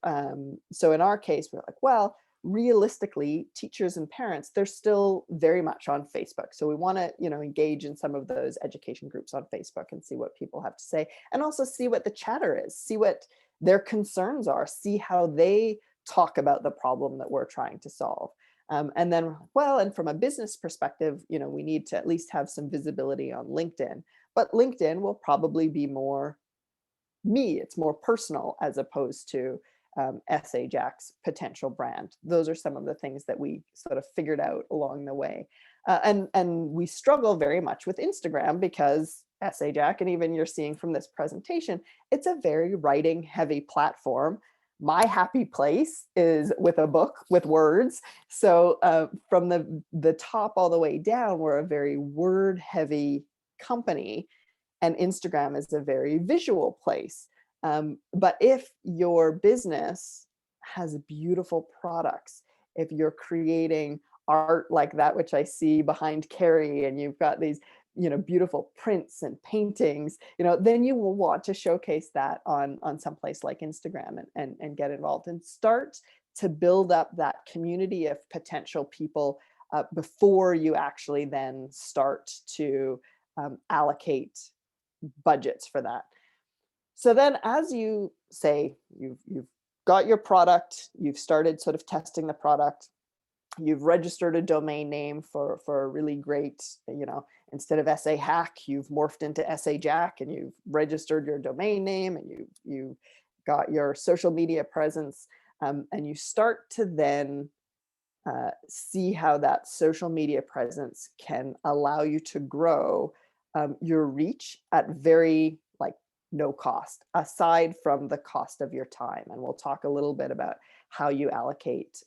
so in our case, we're like, well, realistically, teachers and parents, they're still very much on Facebook. So we want to, engage in some of those education groups on Facebook and see what people have to say, and also see what the chatter is, see what their concerns are, see how they talk about the problem that we're trying to solve. And then, well, and from a business perspective, we need to at least have some visibility on LinkedIn, but LinkedIn will probably be more me, it's more personal as opposed to EssayJack's potential brand. Those are some of the things that we sort of figured out along the way. And we struggle very much with Instagram because EssayJack, and even you're seeing from this presentation, it's a very writing heavy platform. My happy place is with a book with words. So from the top all the way down, we're a very word heavy company, and Instagram is a very visual place. But if your business has beautiful products, if you're creating art like that, which I see behind Carrie, and you've got these, beautiful prints and paintings, then you will want to showcase that on some place like Instagram, and get involved and start to build up that community of potential people before you actually then start to allocate budgets for that. So then, as you say, you've got your product, you've started sort of testing the product, you've registered a domain name for a really great, instead of EssayHack, you've morphed into EssayJack, and you've registered your domain name, and you got your social media presence, and you start to then see how that social media presence can allow you to grow your reach at very no cost, aside from the cost of your time. And we'll talk a little bit about how you allocate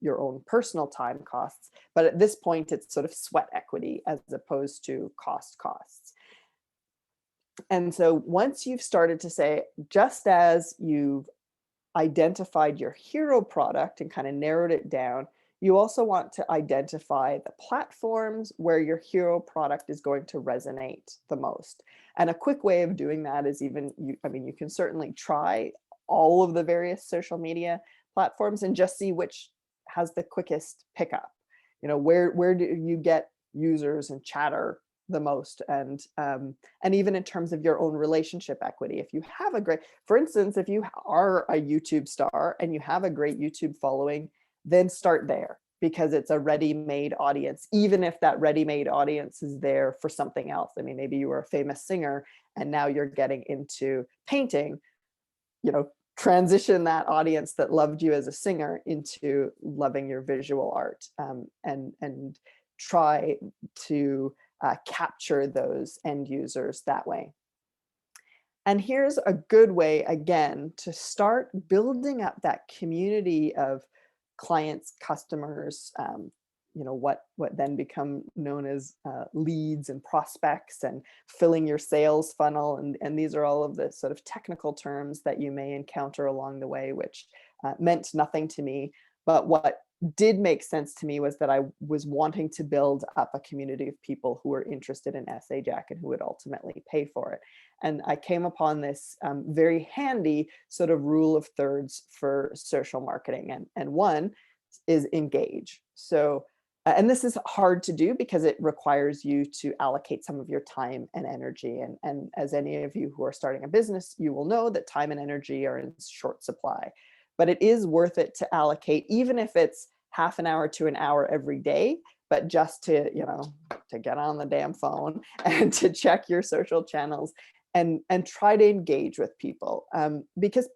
your own personal time costs. But at this point, it's sort of sweat equity as opposed to costs. And so once you've started to say, just as you've identified your hero product and kind of narrowed it down, you also want to identify the platforms where your hero product is going to resonate the most. And a quick way of doing that is you can certainly try all of the various social media platforms and just see which has the quickest pickup. Where do you get users and chatter the most? And even in terms of your own relationship equity, if you have for instance, if you are a YouTube star and you have a great YouTube following, then start there, because it's a ready-made audience, even if that ready-made audience is there for something else. I mean, maybe you were a famous singer and now you're getting into painting, transition that audience that loved you as a singer into loving your visual art, and try to capture those end users that way. And here's a good way, again, to start building up that community of clients, customers, what then become known as leads and prospects, and filling your sales funnel. And these are all of the sort of technical terms that you may encounter along the way, which meant nothing to me. But what did make sense to me was that I was wanting to build up a community of people who were interested in EssayJack and who would ultimately pay for it. And I came upon this very handy sort of rule of thirds for social marketing. And one is engage. So, and this is hard to do because it requires you to allocate some of your time and energy. And as any of you who are starting a business, you will know that time and energy are in short supply. But it is worth it to allocate, even if it's half an hour to an hour every day, but just to get on the damn phone and to check your social channels and try to engage with people, because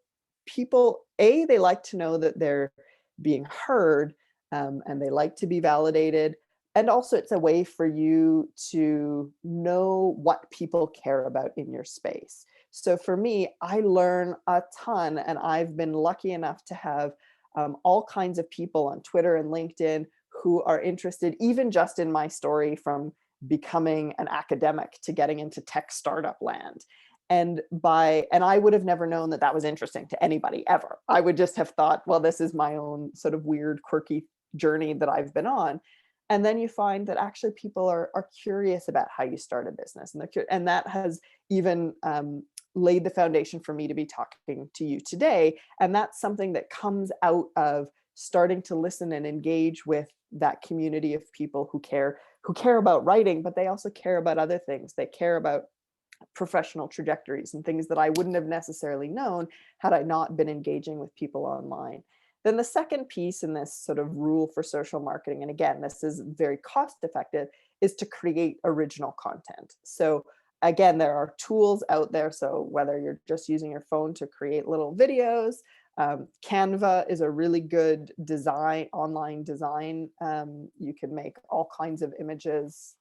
people, they like to know that they're being heard, and they like to be validated. And also it's a way for you to know what people care about in your space. So for me, I learn a ton, and I've been lucky enough to have all kinds of people on Twitter and LinkedIn who are interested, even just in my story from becoming an academic to getting into tech startup land. And I would have never known that that was interesting to anybody ever. I would just have thought, well, this is my own sort of weird, quirky journey that I've been on. And then you find that actually people are curious about how you start a business, and that has even laid the foundation for me to be talking to you today. And that's something that comes out of starting to listen and engage with that community of people who care about writing, but they also care about other things. They care about professional trajectories and things that I wouldn't have necessarily known had I not been engaging with people online. Then the second piece in this sort of rule for social marketing, and again, this is very cost effective, is to create original content. So again, there are tools out there. So whether you're just using your phone to create little videos, Canva is a really good online design. You can make all kinds of images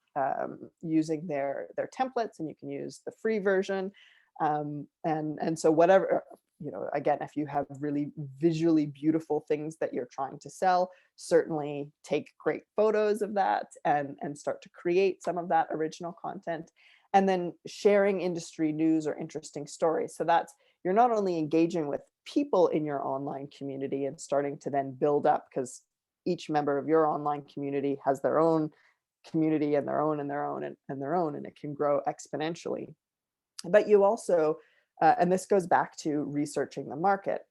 using their templates, and you can use the free version. And so whatever, again, if you have really visually beautiful things that you're trying to sell, certainly take great photos of that and start to create some of that original content. and then sharing industry news or interesting stories. So that's, you're not only engaging with people in your online community and starting to then build up, because each member of your online community has their own community and their own and their own and their own, and it can grow exponentially. But you also, and this goes back to researching the market.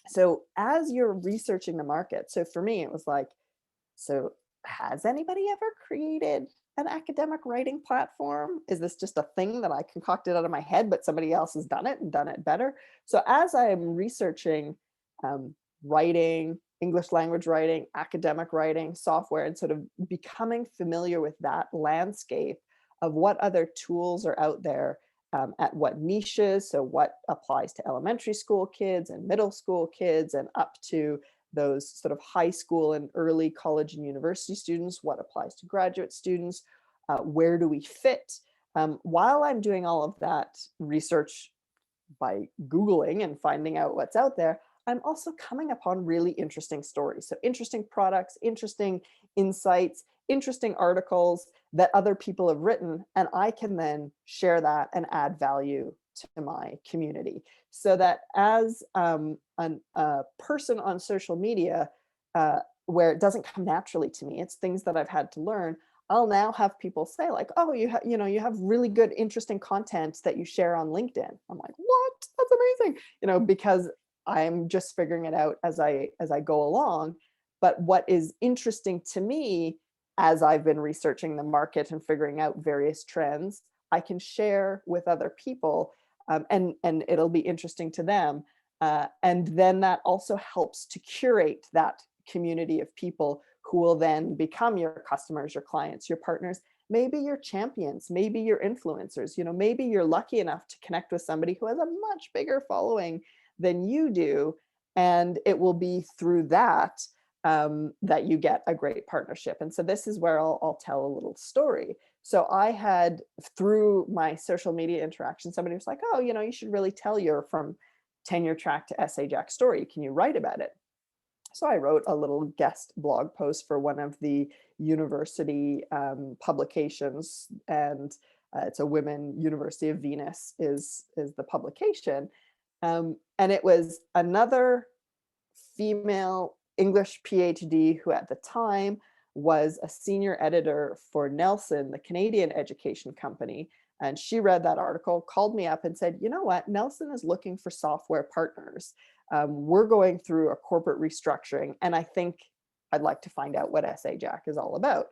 So as you're researching the market, so for me, it was like, so has anybody ever created an academic writing platform? Is this just a thing that I concocted out of my head, but somebody else has done it and done it better? So as I'm researching writing, English language writing, academic writing, software, and sort of becoming familiar with that landscape of what other tools are out there, at what niches, so what applies to elementary school kids and middle school kids and up to those sort of high school and early college and university students, what applies to graduate students, where do we fit? While I'm doing all of that research by Googling and finding out what's out there, I'm also coming upon really interesting stories. So interesting products, interesting insights, interesting articles that other people have written, and I can then share that and add value to my community. So that as a person on social media, where it doesn't come naturally to me, it's things that I've had to learn, I'll now have people say like, oh, you have really good, interesting content that you share on LinkedIn. I'm like, what? That's amazing. Because I'm just figuring it out as I go along. But what is interesting to me as I've been researching the market and figuring out various trends, I can share with other people, and it'll be interesting to them. And then that also helps to curate that community of people who will then become your customers, your clients, your partners, maybe your champions, maybe your influencers. Maybe you're lucky enough to connect with somebody who has a much bigger following than you do, and it will be through that that you get a great partnership. And so this is where I'll tell a little story. So I had, through my social media interaction, somebody was like, oh, you should really tell your from tenure track to EssayJack story. Can you write about it? So I wrote a little guest blog post for one of the university publications, and it's a Women University of Venus is the publication. And it was another female English PhD who at the time was a senior editor for Nelson, the Canadian education company. And she read that article, called me up and said, you know what, Nelson is looking for software partners. We're going through a corporate restructuring, and I think I'd like to find out what EssayJack is all about.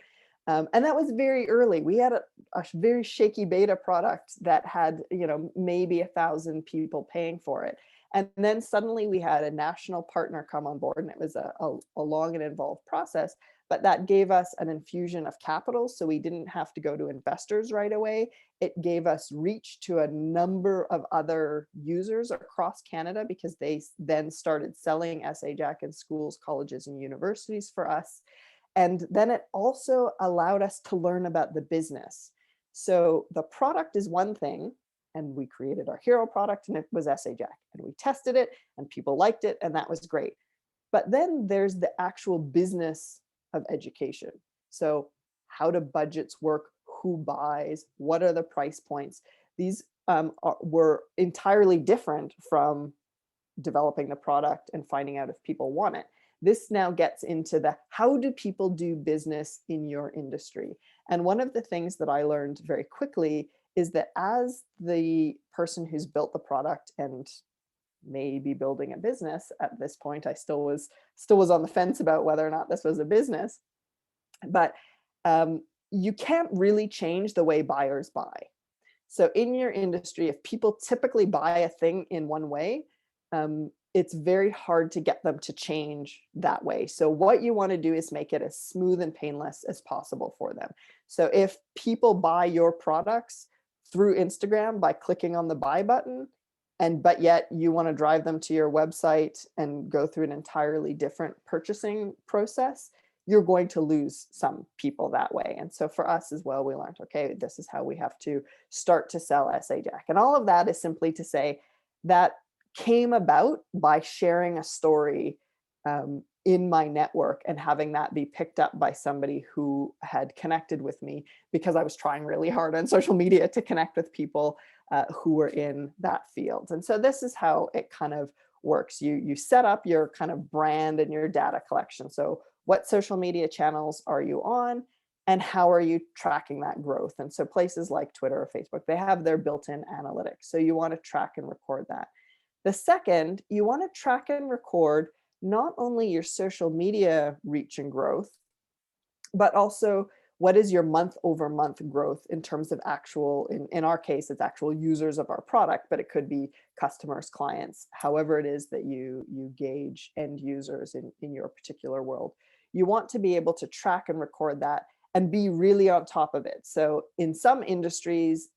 And that was very early. We had a very shaky beta product that had, maybe 1,000 people paying for it. And then suddenly we had a national partner come on board, and it was a long and involved process, but that gave us an infusion of capital. So we didn't have to go to investors right away. It gave us reach to a number of other users across Canada, because they then started selling EssayJack in schools, colleges, and universities for us. And then it also allowed us to learn about the business. So the product is one thing, and we created our hero product, and it was EssayJack, and we tested it and people liked it, and that was great. But then there's the actual business of education. So how do budgets work? Who buys? What are the price points? These were entirely different from developing the product and finding out if people want it. This now gets into the how do people do business in your industry? And one of the things that I learned very quickly is that as the person who's built the product and may be building a business at this point, I still was on the fence about whether or not this was a business, but you can't really change the way buyers buy. So in your industry, if people typically buy a thing in one way, it's very hard to get them to change that way. So what you want to do is make it as smooth and painless as possible for them. So if people buy your products through Instagram by clicking on the buy button, but yet you want to drive them to your website and go through an entirely different purchasing process, you're going to lose some people that way. And so for us as well, we learned, okay, this is how we have to start to sell EssayJack. And all of that is simply to say that came about by sharing a story in my network and having that be picked up by somebody who had connected with me because I was trying really hard on social media to connect with people who were in that field. And so this is how it kind of works. You set up your kind of brand and your data collection. So what social media channels are you on, and how are you tracking that growth? And so places like Twitter or Facebook, they have their built-in analytics. So you want to track and record that. The second, you want to track and record not only your social media reach and growth, but also what is your month-over-month growth in terms of actual, in our case, it's actual users of our product, but it could be customers, clients, however it is that you gauge end users in your particular world. You want to be able to track and record that and be really on top of it. So in some industries,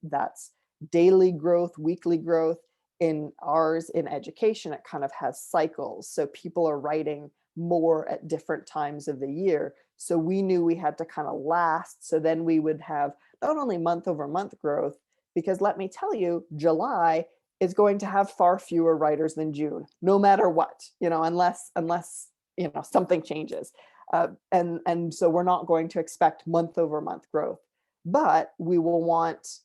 that's daily growth, weekly growth. In ours, in education, it kind of has cycles. So people are writing more at different times of the year. So we knew we had to kind of last. So then we would have not only month over month growth, because let me tell you, July is going to have far fewer writers than June, no matter what, unless something changes. And so we're not going to expect month over month growth, but we will want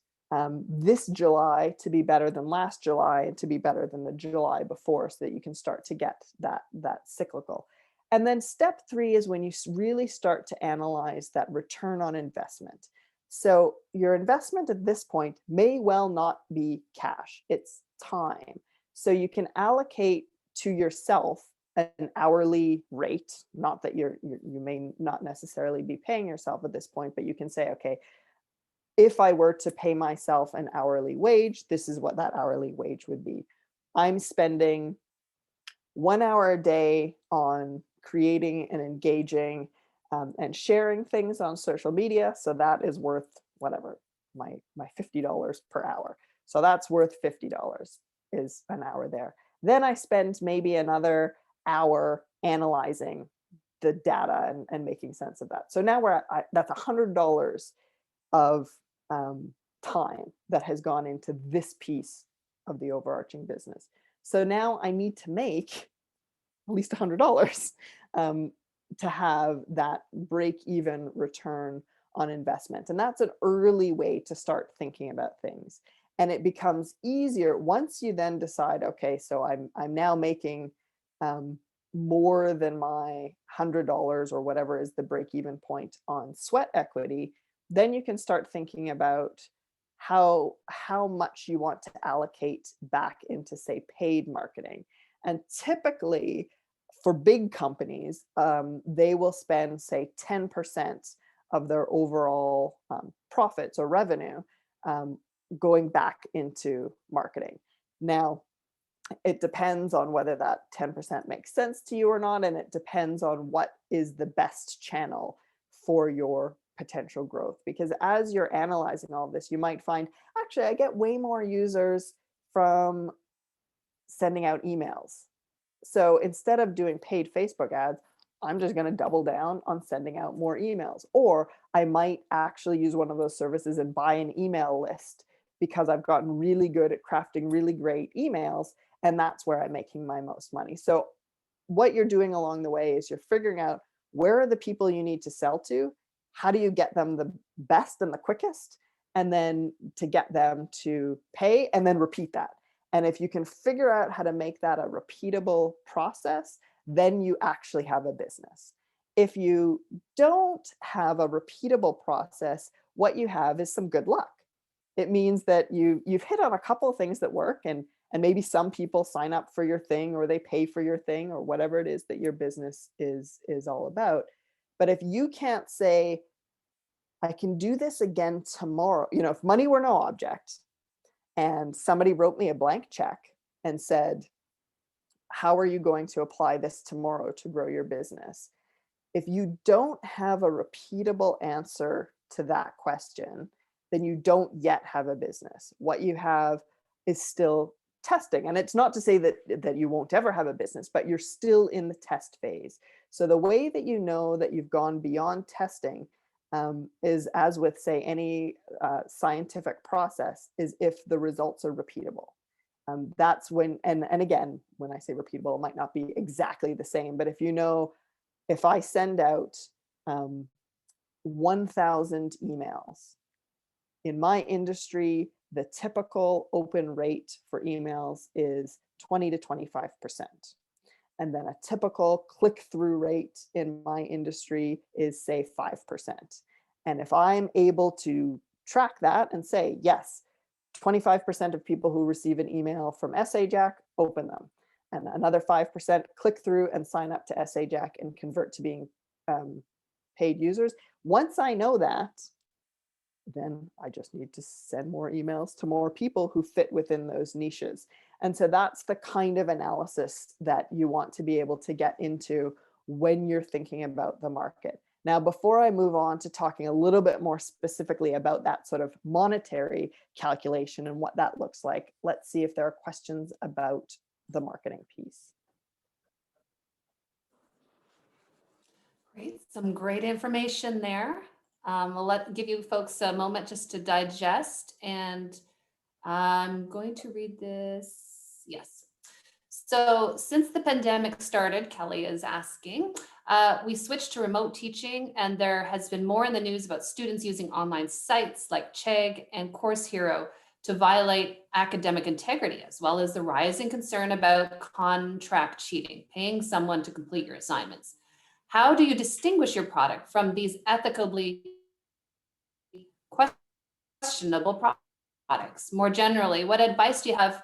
this July to be better than last July and to be better than the July before, so that you can start to get that cyclical. And then step 3 is when you really start to analyze that return on investment. So your investment at this point may well not be cash, it's time. So you can allocate to yourself an hourly rate, not that you may not necessarily be paying yourself at this point, but you can say, okay, if I were to pay myself an hourly wage, this is what that hourly wage would be. I'm spending 1 hour a day on creating and engaging and sharing things on social media. So that is worth whatever, my $50 per hour. So that's worth $50 is an hour there. Then I spend maybe another hour analyzing the data and making sense of that. So now that's $100 of time that has gone into this piece of the overarching business. So now I need to make at least $100 to have that break-even return on investment. And that's an early way to start thinking about things. And it becomes easier once you then decide, okay, so I'm now making more than my $100 or whatever is the break-even point on sweat equity. Then you can start thinking about how much you want to allocate back into, say, paid marketing. And typically for big companies, they will spend, say, 10% of their overall profits or revenue going back into marketing. Now, it depends on whether that 10% makes sense to you or not, and it depends on what is the best channel for your potential growth. Because as you're analyzing all of this, you might find, actually, I get way more users from sending out emails. So instead of doing paid Facebook ads, I'm just going to double down on sending out more emails. Or I might actually use one of those services and buy an email list because I've gotten really good at crafting really great emails. And that's where I'm making my most money. So what you're doing along the way is you're figuring out where are the people you need to sell to, how do you get them the best and the quickest, and then to get them to pay, and then repeat that. And if you can figure out how to make that a repeatable process, then you actually have a business. If you don't have a repeatable process, what you have is some good luck. It means that you've hit on a couple of things that work, and maybe some people sign up for your thing, or they pay for your thing, or whatever it is that your business is all about. But if you can't say, I can do this again tomorrow, if money were no object and somebody wrote me a blank check and said, how are you going to apply this tomorrow to grow your business? If you don't have a repeatable answer to that question, then you don't yet have a business. What you have is still testing. And it's not to say that you won't ever have a business, but you're still in the test phase. So the way that you know that you've gone beyond testing is, as with, say, any scientific process, is if the results are repeatable. That's when, and again, when I say repeatable, it might not be exactly the same, but if you know, if I send out 1,000 emails, in my industry, the typical open rate for emails is 20 to 25%. And then a typical click-through rate in my industry is, say, 5%. And if I'm able to track that and say, yes, 25% of people who receive an email from EssayJack open them, and another 5% click through and sign up to EssayJack and convert to being paid users. Once I know that, then I just need to send more emails to more people who fit within those niches. And so that's the kind of analysis that you want to be able to get into when you're thinking about the market. Now, before I move on to talking a little bit more specifically about that sort of monetary calculation and what that looks like, let's see if there are questions about the marketing piece. Great, some great information there. We'll give you folks a moment just to digest, and I'm going to read this. Yes. So since the pandemic started, Kelly is asking, we switched to remote teaching, and there has been more in the news about students using online sites like Chegg and Course Hero to violate academic integrity, as well as the rising concern about contract cheating, paying someone to complete your assignments. How do you distinguish your product from these ethically questionable products? More generally, what advice do you have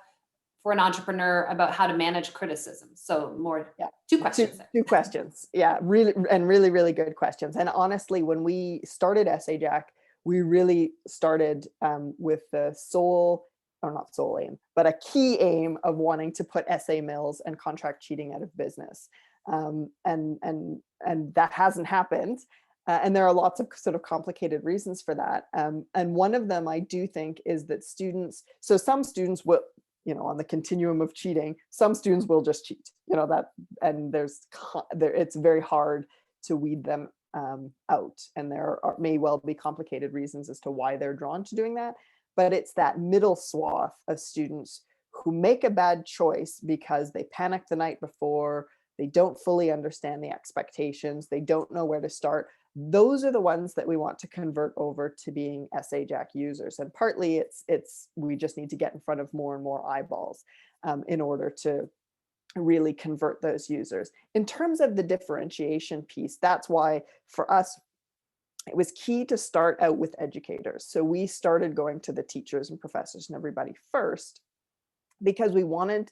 for an entrepreneur about how to manage criticism? So more, yeah, two questions. Two questions. Yeah, really good questions. And honestly, when we started EssayJack, we really started with the not sole aim, but a key aim of wanting to put essay mills and contract cheating out of business. And that hasn't happened. And there are lots of sort of complicated reasons for that. And one of them I do think is that some students will, on the continuum of cheating, some students will just cheat, and it's very hard to weed them out. And there may well be complicated reasons as to why they're drawn to doing that. But it's that middle swath of students who make a bad choice because they panicked the night before, they don't fully understand the expectations, they don't know where to start. Those are the ones that we want to convert over to being EssayJack users. And partly it's we just need to get in front of more and more eyeballs in order to really convert those users. In terms of the differentiation piece, that's why for us, it was key to start out with educators. So we started going to the teachers and professors and everybody first, because we wanted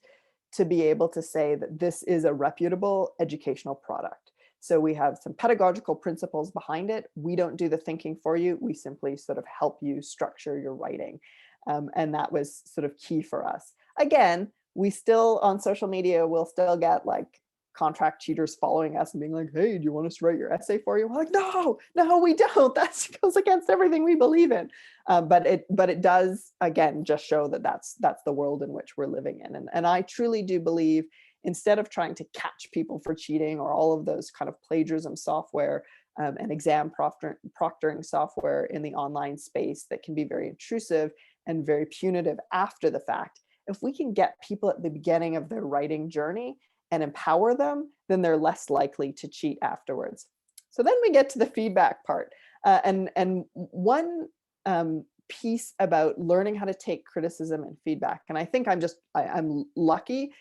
to be able to say that this is a reputable educational product. So we have some pedagogical principles behind it. We don't do the thinking for you. We simply sort of help you structure your writing. And that was sort of key for us. Again, we still on social media, we'll still get like contract cheaters following us and being like, hey, do you want us to write your essay for you? We're like, no, we don't. That goes against everything we believe in. But it does, again, just show that that's the world in which we're living in. And I truly do believe, instead of trying to catch people for cheating or all of those kind of plagiarism software and exam proctoring software in the online space that can be very intrusive and very punitive after the fact, if we can get people at the beginning of their writing journey and empower them, then they're less likely to cheat afterwards. So then we get to the feedback part. And one piece about learning how to take criticism and feedback, and I think I'm lucky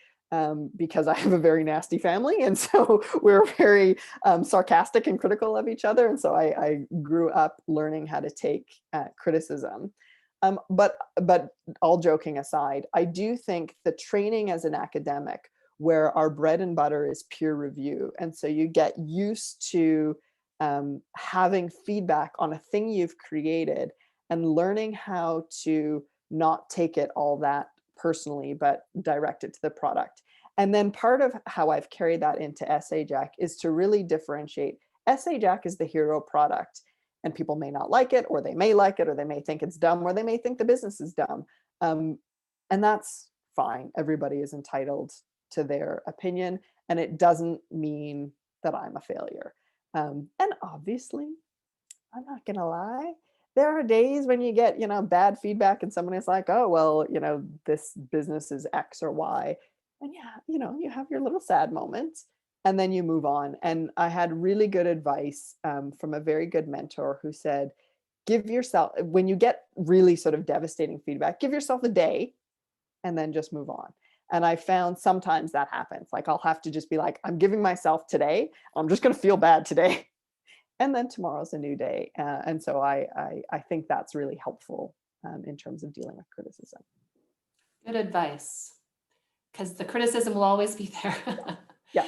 because I have a very nasty family. And so we're very sarcastic and critical of each other. And so I grew up learning how to take criticism. But all joking aside, I do think the training as an academic, where our bread and butter is peer review. And so you get used to having feedback on a thing you've created and learning how to not take it all that personally, but direct it to the product. And then part of how I've carried that into EssayJack is to really differentiate. EssayJack is the hero product, and people may not like it, or they may like it, or they may think it's dumb, or they may think the business is dumb. And that's fine. Everybody is entitled to their opinion, and it doesn't mean that I'm a failure. And obviously, I'm not gonna lie, there are days when you get, bad feedback and someone is like, oh, well, this business is X or Y. And yeah, you have your little sad moments and then you move on. And I had really good advice from a very good mentor who said, give yourself, when you get really sort of devastating feedback, give yourself a day and then just move on. And I found sometimes that happens. Like I'll have to just be like, I'm giving myself today. I'm just going to feel bad today. And then tomorrow's a new day. And so I think that's really helpful in terms of dealing with criticism. Good advice, because the criticism will always be there. Yeah.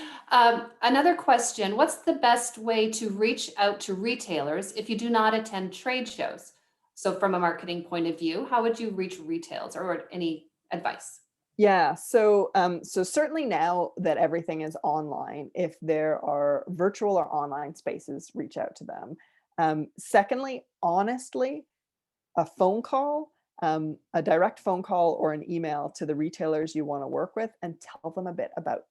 Another question, what's the best way to reach out to retailers if you do not attend trade shows? So from a marketing point of view, how would you reach retailers, or any advice? Yeah, so certainly now that everything is online, if there are virtual or online spaces, reach out to them. Secondly, honestly, a phone call, a direct phone call or an email to the retailers you want to work with and tell them a bit about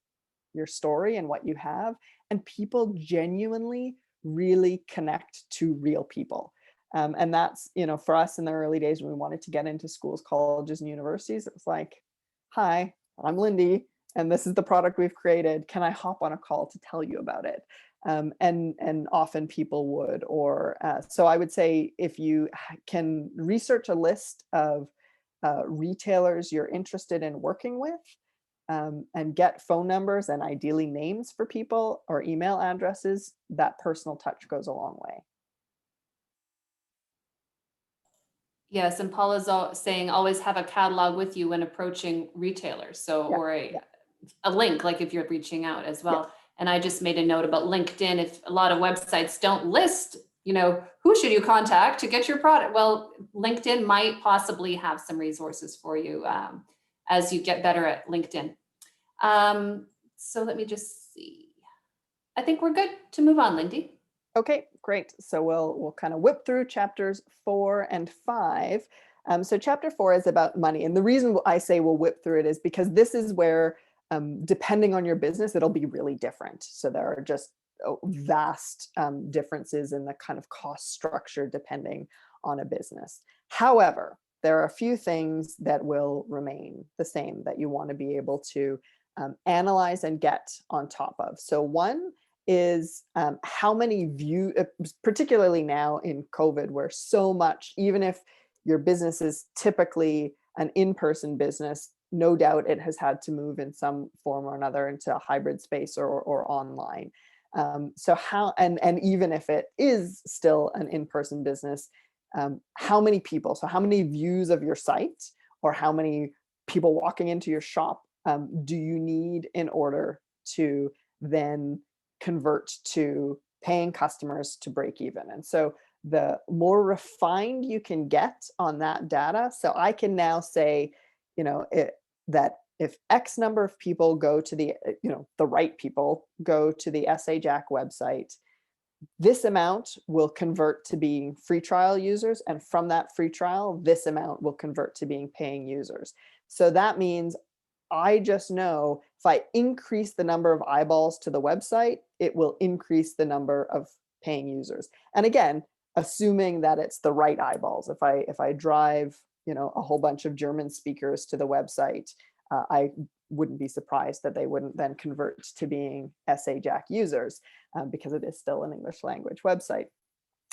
your story and what you have. And people genuinely really connect to real people. And that's, for us in the early days when we wanted to get into schools, colleges, and universities, it was like, hi, I'm Lindy, and this is the product we've created. Can I hop on a call to tell you about it? And often people would, or so I would say if you can research a list of retailers you're interested in working with, and get phone numbers and ideally names for people or email addresses, that personal touch goes a long way. Yes, and Paula's saying always have a catalog with you when approaching retailers. So, Yeah, or yeah, a link, like if you're reaching out as yeah. well. And I just made a note about LinkedIn. If a lot of websites don't list, who should you contact to get your product? Well, LinkedIn might possibly have some resources for you as you get better at LinkedIn. So let me just see. I think we're good to move on, Lindy. Okay, great. So we'll kind of whip through chapters 4 and 5. So chapter 4 is about money. And the reason I say we'll whip through it is because this is where, depending on your business, it'll be really different. So there are just vast differences in the kind of cost structure depending on a business. However, there are a few things that will remain the same that you want to be able to analyze and get on top of. So one is how many particularly now in COVID, where so much, even if your business is typically an in-person business, no doubt it has had to move in some form or another into a hybrid space or online. So how, and even if it is still an in-person business, how many people, so how many views of your site or how many people walking into your shop do you need in order to then convert to paying customers to break even? And so the more refined you can get on that data, so I can now say, that if X number of people go to the right people go to the EssayJack website, this amount will convert to being free trial users. And from that free trial, this amount will convert to being paying users. So that means I just know if I increase the number of eyeballs to the website, it will increase the number of paying users. And again, assuming that it's the right eyeballs. If I drive, a whole bunch of German speakers to the website, I wouldn't be surprised that they wouldn't then convert to being EssayJack users because it is still an English language website.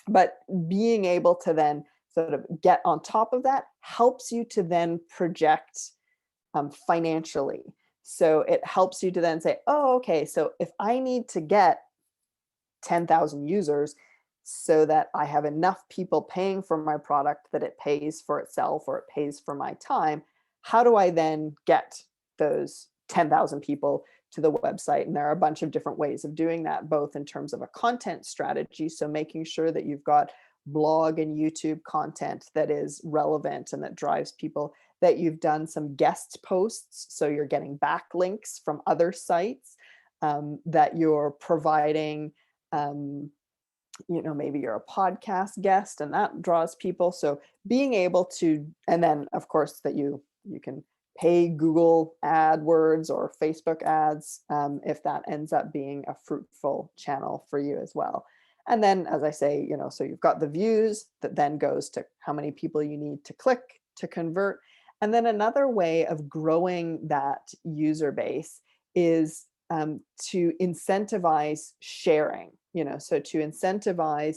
But being able to then sort of get on top of that helps you to then project financially. So it helps you to then say, oh, okay, so if I need to get 10,000 users so that I have enough people paying for my product that it pays for itself or it pays for my time, how do I then get those 10,000 people to the website? And there are a bunch of different ways of doing that, both in terms of a content strategy. So making sure that you've got blog and YouTube content that is relevant and that drives people, that you've done some guest posts, so you're getting backlinks from other sites, that you're providing, maybe you're a podcast guest and that draws people. So being able to, and then of course that you can pay Google AdWords or Facebook ads if that ends up being a fruitful channel for you as well. And then, as I say, so you've got the views that then goes to how many people you need to click to convert. And then another way of growing that user base is to incentivize sharing, so to incentivize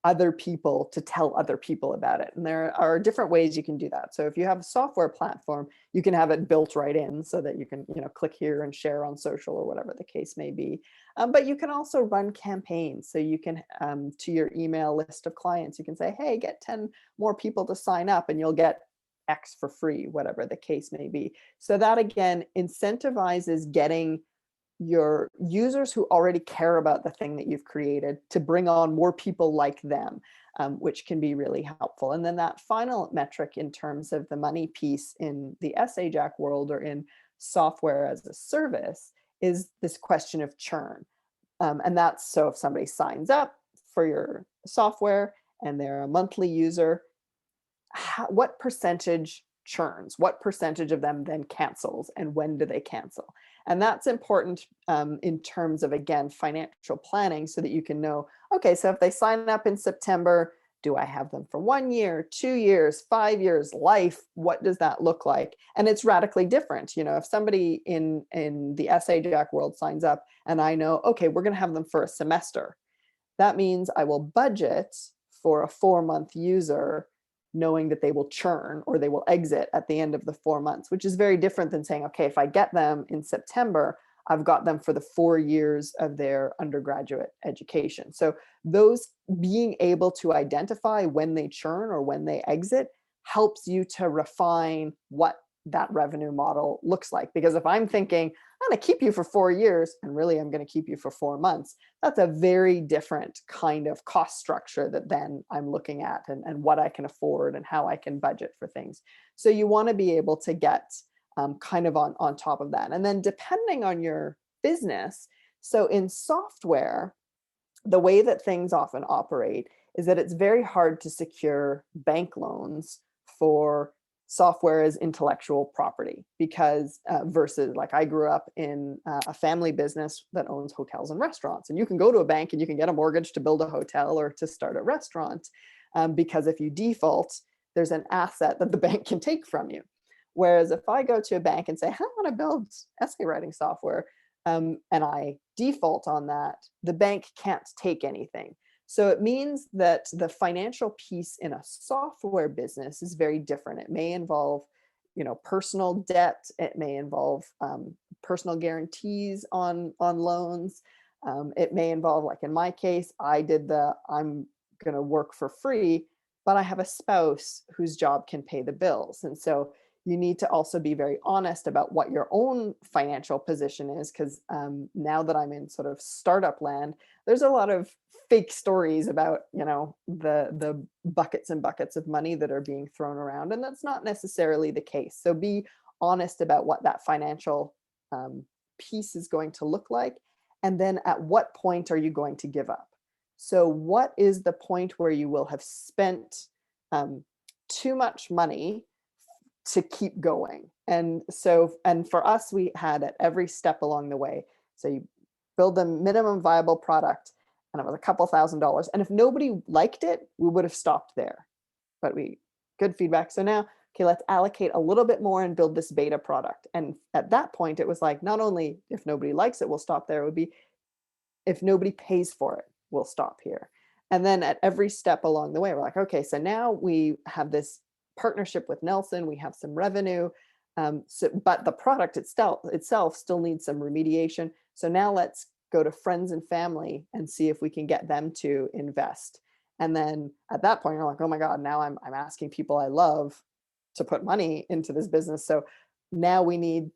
other people to tell other people about it. And there are different ways you can do that. So if you have a software platform, you can have it built right in so that you can, click here and share on social or whatever the case may be. But you can also run campaigns. So you can, to your email list of clients, you can say, hey, get 10 more people to sign up and you'll get X for free, whatever the case may be. So that again incentivizes getting your users who already care about the thing that you've created to bring on more people like them, which can be really helpful. And then that final metric in terms of the money piece in the EssayJack world or in software as a service is this question of churn. And that's so if somebody signs up for your software and they're a monthly user, what percentage churns, what percentage of them then cancels, and when do they cancel? And that's important in terms of, again, financial planning so that you can know, okay, so if they sign up in September, do I have them for 1 year, 2 years, 5 years, life? What does that look like? And it's radically different. If somebody in the EssayJack world signs up and I know, okay, we're going to have them for a semester, that means I will budget for a 4-month user knowing that they will churn or they will exit at the end of the 4 months, which is very different than saying, okay, if I get them in September, I've got them for the 4 years of their undergraduate education. So those being able to identify when they churn or when they exit helps you to refine what that revenue model looks like. Because if I'm thinking, I'm going to keep you for 4 years and really I'm going to keep you for 4 months, that's a very different kind of cost structure that then I'm looking at and what I can afford and how I can budget for things. So you want to be able to get kind of on top of that. And then depending on your business, so in software, the way that things often operate is that it's very hard to secure bank loans for software as intellectual property because versus like I grew up in a family business that owns hotels and restaurants, and you can go to a bank and you can get a mortgage to build a hotel or to start a restaurant because if you default, there's an asset that the bank can take from you. Whereas if I go to a bank and say, I want to build essay writing software, and I default on that, the bank can't take anything. So it means that the financial piece in a software business is very different. It may involve, personal debt. It may involve personal guarantees on loans. It may involve, like in my case, I'm going to work for free, but I have a spouse whose job can pay the bills. And so you need to also be very honest about what your own financial position is, because now that I'm in sort of startup land, there's a lot of fake stories about, the buckets and buckets of money that are being thrown around, and that's not necessarily the case. So be honest about what that financial piece is going to look like, and then at what point are you going to give up? So what is the point where you will have spent too much money to keep going? And for us, we had at every step along the way. So you build the minimum viable product and it was a couple $1,000s. And if nobody liked it, we would have stopped there. But good feedback. So now, okay, let's allocate a little bit more and build this beta product. And at that point, it was like, not only if nobody likes it, we'll stop there. It would be if nobody pays for it, we'll stop here. And then at every step along the way, we're like, okay, so now we have this partnership with Nelson, we have some revenue, but the product itself still needs some remediation. So now let's go to friends and family and see if we can get them to invest. And then at that point, you're like, oh my God, now I'm asking people I love to put money into this business. So now we need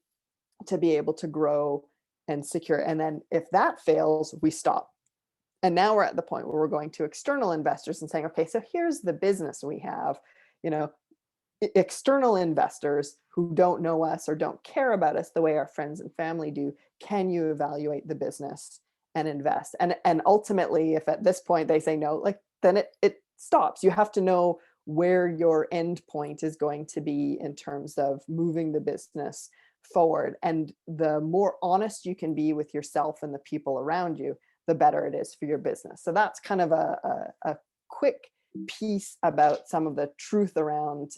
to be able to grow and secure. And then if that fails, we stop. And now we're at the point where we're going to external investors and saying, okay, so here's the business we have, external investors who don't know us or don't care about us the way our friends and family do. Can you evaluate the business and invest? And ultimately, if at this point they say no, then it stops. You have to know where your end point is going to be in terms of moving the business forward. And the more honest you can be with yourself and the people around you, the better it is for your business. So that's kind of a quick piece about some of the truth around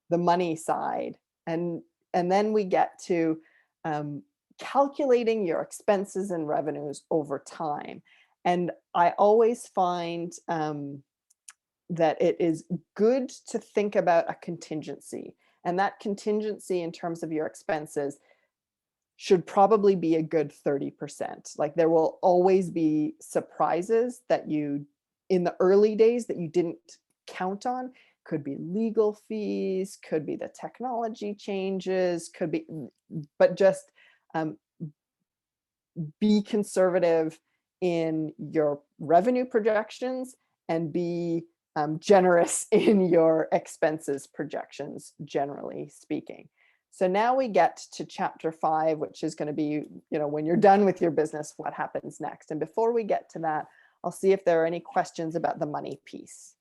the money side. And then we get to calculating your expenses and revenues over time. And I always find that it is good to think about a contingency. And that contingency in terms of your expenses should probably be a good 30%. Like there will always be surprises that you, in the early days, that you didn't count on. Could be legal fees, could be the technology changes, could be, but just be conservative in your revenue projections and be generous in your expenses projections, generally speaking. So now we get to chapter 5, which is going to be, when you're done with your business, what happens next? And before we get to that, I'll see if there are any questions about the money piece.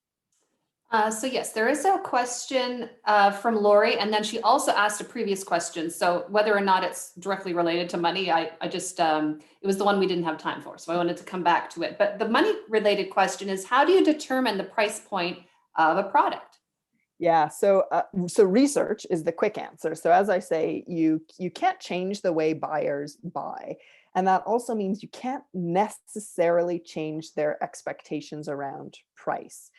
So yes, there is a question from Lori, and then she also asked a previous question. So whether or not it's directly related to money, I just, it was the one we didn't have time for. So I wanted to come back to it. But the money related question is, how do you determine the price point of a product? Yeah, so research is the quick answer. So as I say, you can't change the way buyers buy. And that also means you can't necessarily change their expectations around price.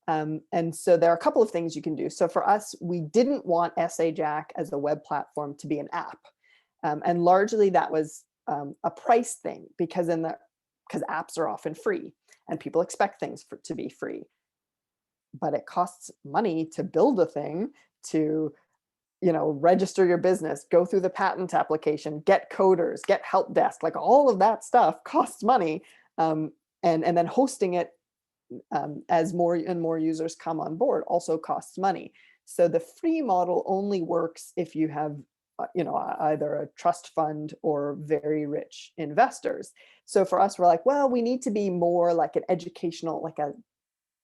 And so there are a couple of things you can do. So for us, we didn't want EssayJack as a web platform to be an app. And largely that was a price thing because apps are often free and people expect things to be free. But it costs money to build a thing, to register your business, go through the patent application, get coders, get help desk, like all of that stuff costs money. And then hosting it as more and more users come on board also costs money. So the free model only works if you have either a trust fund or very rich investors. So for us, we're like, well, we need to be more like an educational, like a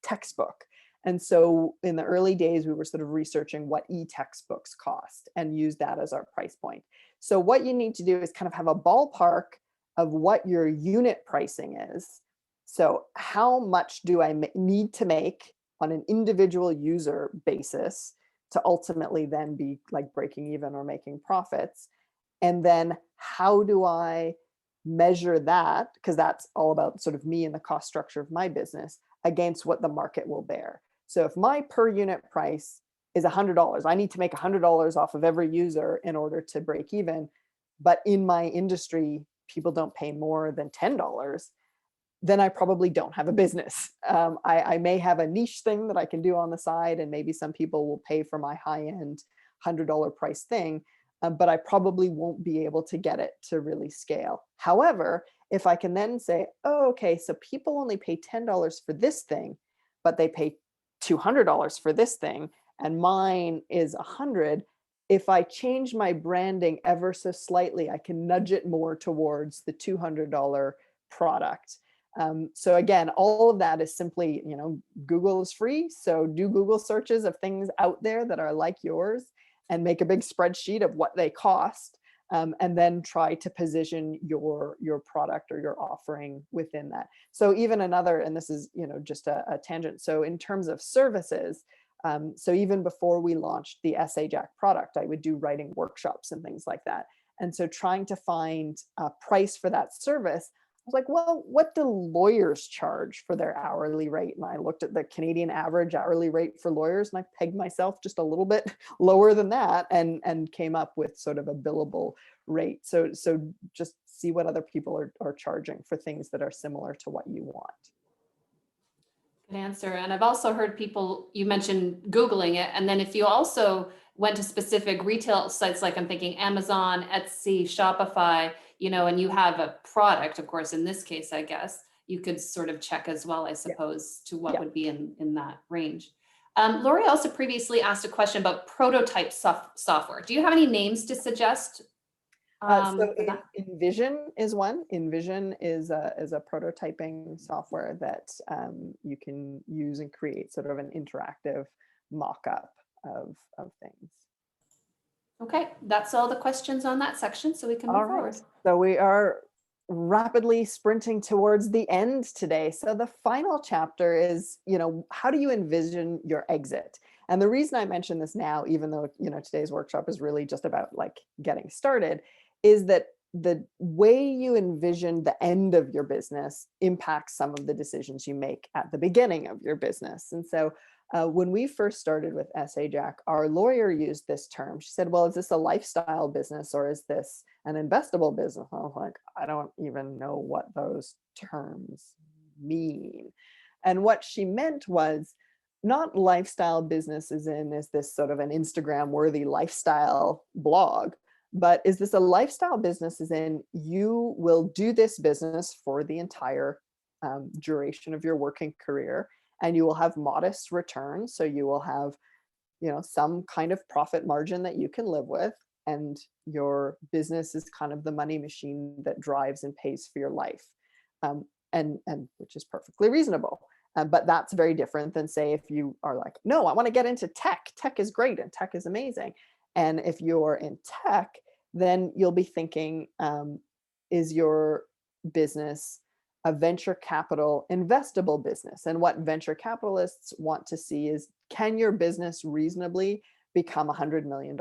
textbook. And so in the early days, we were sort of researching what e-textbooks cost and use that as our price point. So what you need to do is kind of have a ballpark of what your unit pricing is. So how much do I need to make on an individual user basis to ultimately then be like breaking even or making profits? And then how do I measure that? Because that's all about sort of me and the cost structure of my business against what the market will bear. So if my per unit price is $100, I need to make $100 off of every user in order to break even. But in my industry, people don't pay more than $10. Then I probably don't have a business. I may have a niche thing that I can do on the side, and maybe some people will pay for my high-end $100 price thing, but I probably won't be able to get it to really scale. However, if I can then say, oh, okay, so people only pay $10 for this thing, but they pay $200 for this thing, and mine is $100. If I change my branding ever so slightly, I can nudge it more towards the $200 product. So again, all of that is simply, Google is free. So do Google searches of things out there that are like yours and make a big spreadsheet of what they cost. And then try to position your product or your offering within that. So even another, and this is, just a tangent. So in terms of services, so even before we launched the EssayJack product, I would do writing workshops and things like that. And so trying to find a price for that service, I was like, well, what do lawyers charge for their hourly rate? And I looked at the Canadian average hourly rate for lawyers, and I pegged myself just a little bit lower than that and came up with sort of a billable rate. So just see what other people are charging for things that are similar to what you want. Good answer. And I've also heard people, you mentioned Googling it. And then if you also went to specific retail sites, like I'm thinking Amazon, Etsy, Shopify, and you have a product, of course, in this case, I guess, you could sort of check as well, I suppose, to what would be in that range. Lori also previously asked a question about prototype software. Do you have any names to suggest? Envision is one. Envision is a prototyping software that you can use and create sort of an interactive mock-up of things. Okay, that's all the questions on that section, so we can move forward. So we are rapidly sprinting towards the end today. So the final chapter is, how do you envision your exit? And the reason I mention this now, even though, today's workshop is really just about like getting started, is that the way you envision the end of your business impacts some of the decisions you make at the beginning of your business. And so when we first started with EssayJack, our lawyer used this term. She said, well, is this a lifestyle business or is this an investable business? I was like, I don't even know what those terms mean. And what she meant was not lifestyle business as in, is this sort of an Instagram worthy lifestyle blog, but is this a lifestyle business as in you will do this business for the entire duration of your working career, and you will have modest returns. So you will have, some kind of profit margin that you can live with. And your business is kind of the money machine that drives and pays for your life. And which is perfectly reasonable. But that's very different than, say, if you are like, no, I want to get into tech. Tech is great and tech is amazing. And if you're in tech, then you'll be thinking, is your business a venture capital investable business? And what venture capitalists want to see is, can your business reasonably become $100 million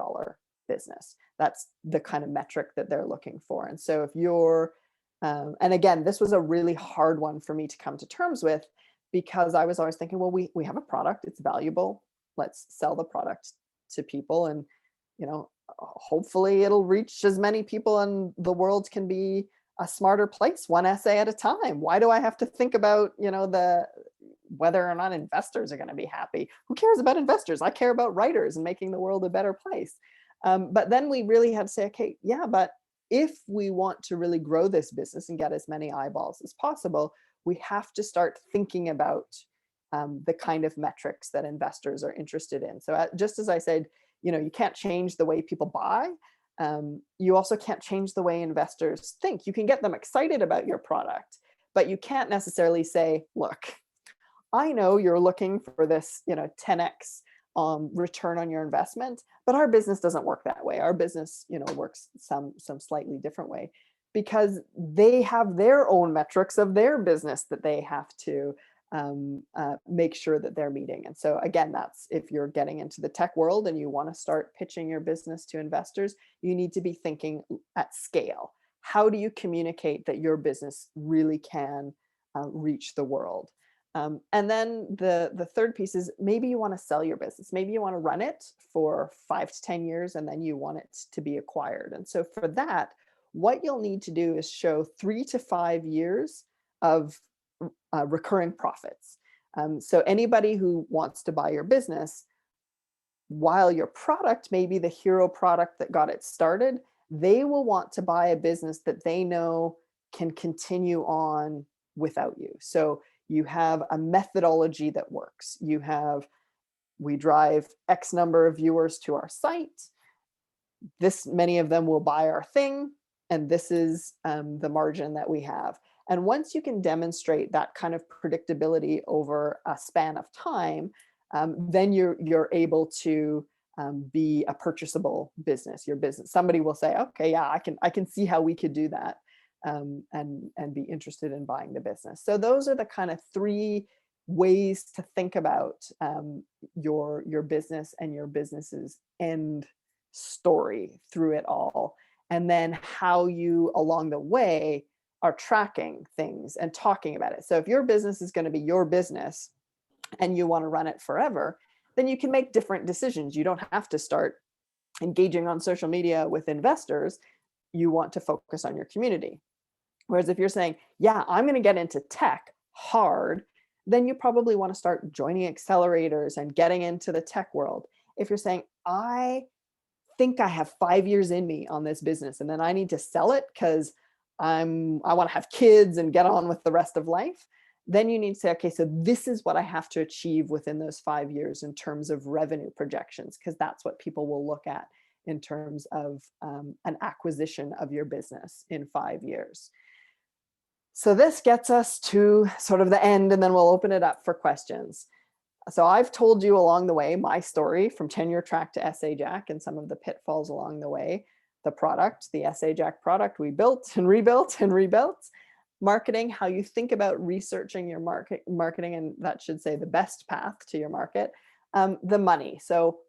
business? That's the kind of metric that they're looking for. And so if you're, and again, this was a really hard one for me to come to terms with, because I was always thinking, well, we have a product, it's valuable, let's sell the product to people, and hopefully it'll reach as many people and the world can be a smarter place, one essay at a time. Why do I have to think about, whether or not investors are going to be happy? Who cares about investors? I care about writers and making the world a better place. But then we really had to say, okay, yeah, but if we want to really grow this business and get as many eyeballs as possible, we have to start thinking about the kind of metrics that investors are interested in. So just as I said, you can't change the way people buy. You also can't change the way investors think. You can get them excited about your product, but you can't necessarily say, look, I know you're looking for this, 10x return on your investment, but our business doesn't work that way. Our business, works some slightly different way, because they have their own metrics of their business that they have to make sure that they're meeting. And so again, that's if you're getting into the tech world and you want to start pitching your business to investors, you need to be thinking at scale. How do you communicate that your business really can reach the world? And then the third piece is, maybe you want to sell your business. Maybe you want to run it for 5 to 10 years and then you want it to be acquired. And so for that, what you'll need to do is show 3 to 5 years of recurring profits. So anybody who wants to buy your business, while your product may be the hero product that got it started, they will want to buy a business that they know can continue on without you. So you have a methodology that works. We drive X number of viewers to our site. This many of them will buy our thing, and this is the margin that we have. And once you can demonstrate that kind of predictability over a span of time, then you're able to be a purchasable business. Your business, somebody will say, okay, yeah, I can see how we could do that, and be interested in buying the business. So those are the kind of 3 ways to think about your business and your business's end story through it all, and then how you along the way are tracking things and talking about it. So if your business is going to be your business and you want to run it forever, then you can make different decisions. You don't have to start engaging on social media with investors. You want to focus on your community. Whereas if you're saying, yeah, I'm going to get into tech hard, then you probably want to start joining accelerators and getting into the tech world. If you're saying, I think I have 5 years in me on this business and then I need to sell it because I want to have kids and get on with the rest of life, then you need to say, okay, so this is what I have to achieve within those 5 years in terms of revenue projections, because that's what people will look at in terms of an acquisition of your business in 5 years. So this gets us to sort of the end, and then we'll open it up for questions. So I've told you along the way my story from tenure track to EssayJack and some of the pitfalls along the way. the product, the EssayJack product we built and rebuilt and rebuilt. Marketing, how you think about researching your marketing, and that should say the best path to your market. The money. So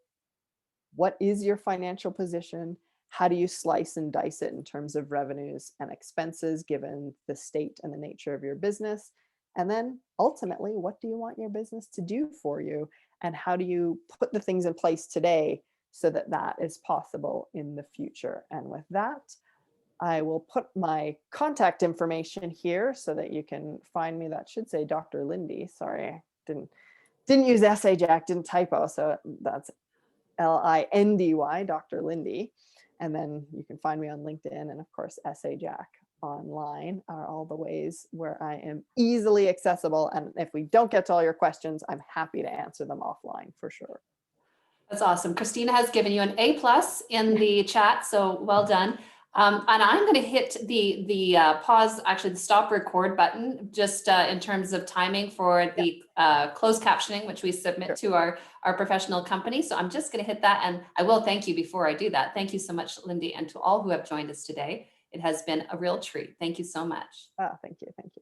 what is your financial position? How do you slice and dice it in terms of revenues and expenses, given the state and the nature of your business? And then ultimately, what do you want your business to do for you? And how do you put the things in place today so that that is possible in the future? And with that, I will put my contact information here so that you can find me. That should say Dr. Lindy. Sorry, I didn't use EssayJack, didn't typo. So that's Lindy, Dr. Lindy. And then you can find me on LinkedIn, and of course, EssayJack online are all the ways where I am easily accessible. And if we don't get to all your questions, I'm happy to answer them offline for sure. That's awesome. Christina has given you an A+ in the chat, so well done. And I'm going to hit the pause, actually the stop record button, just in terms of timing for the closed captioning, which we submit to our professional company. So I'm just going to hit that, and I will thank you before I do that. Thank you so much, Lindy, and to all who have joined us today. It has been a real treat. Thank you so much. Oh, thank you. Thank you.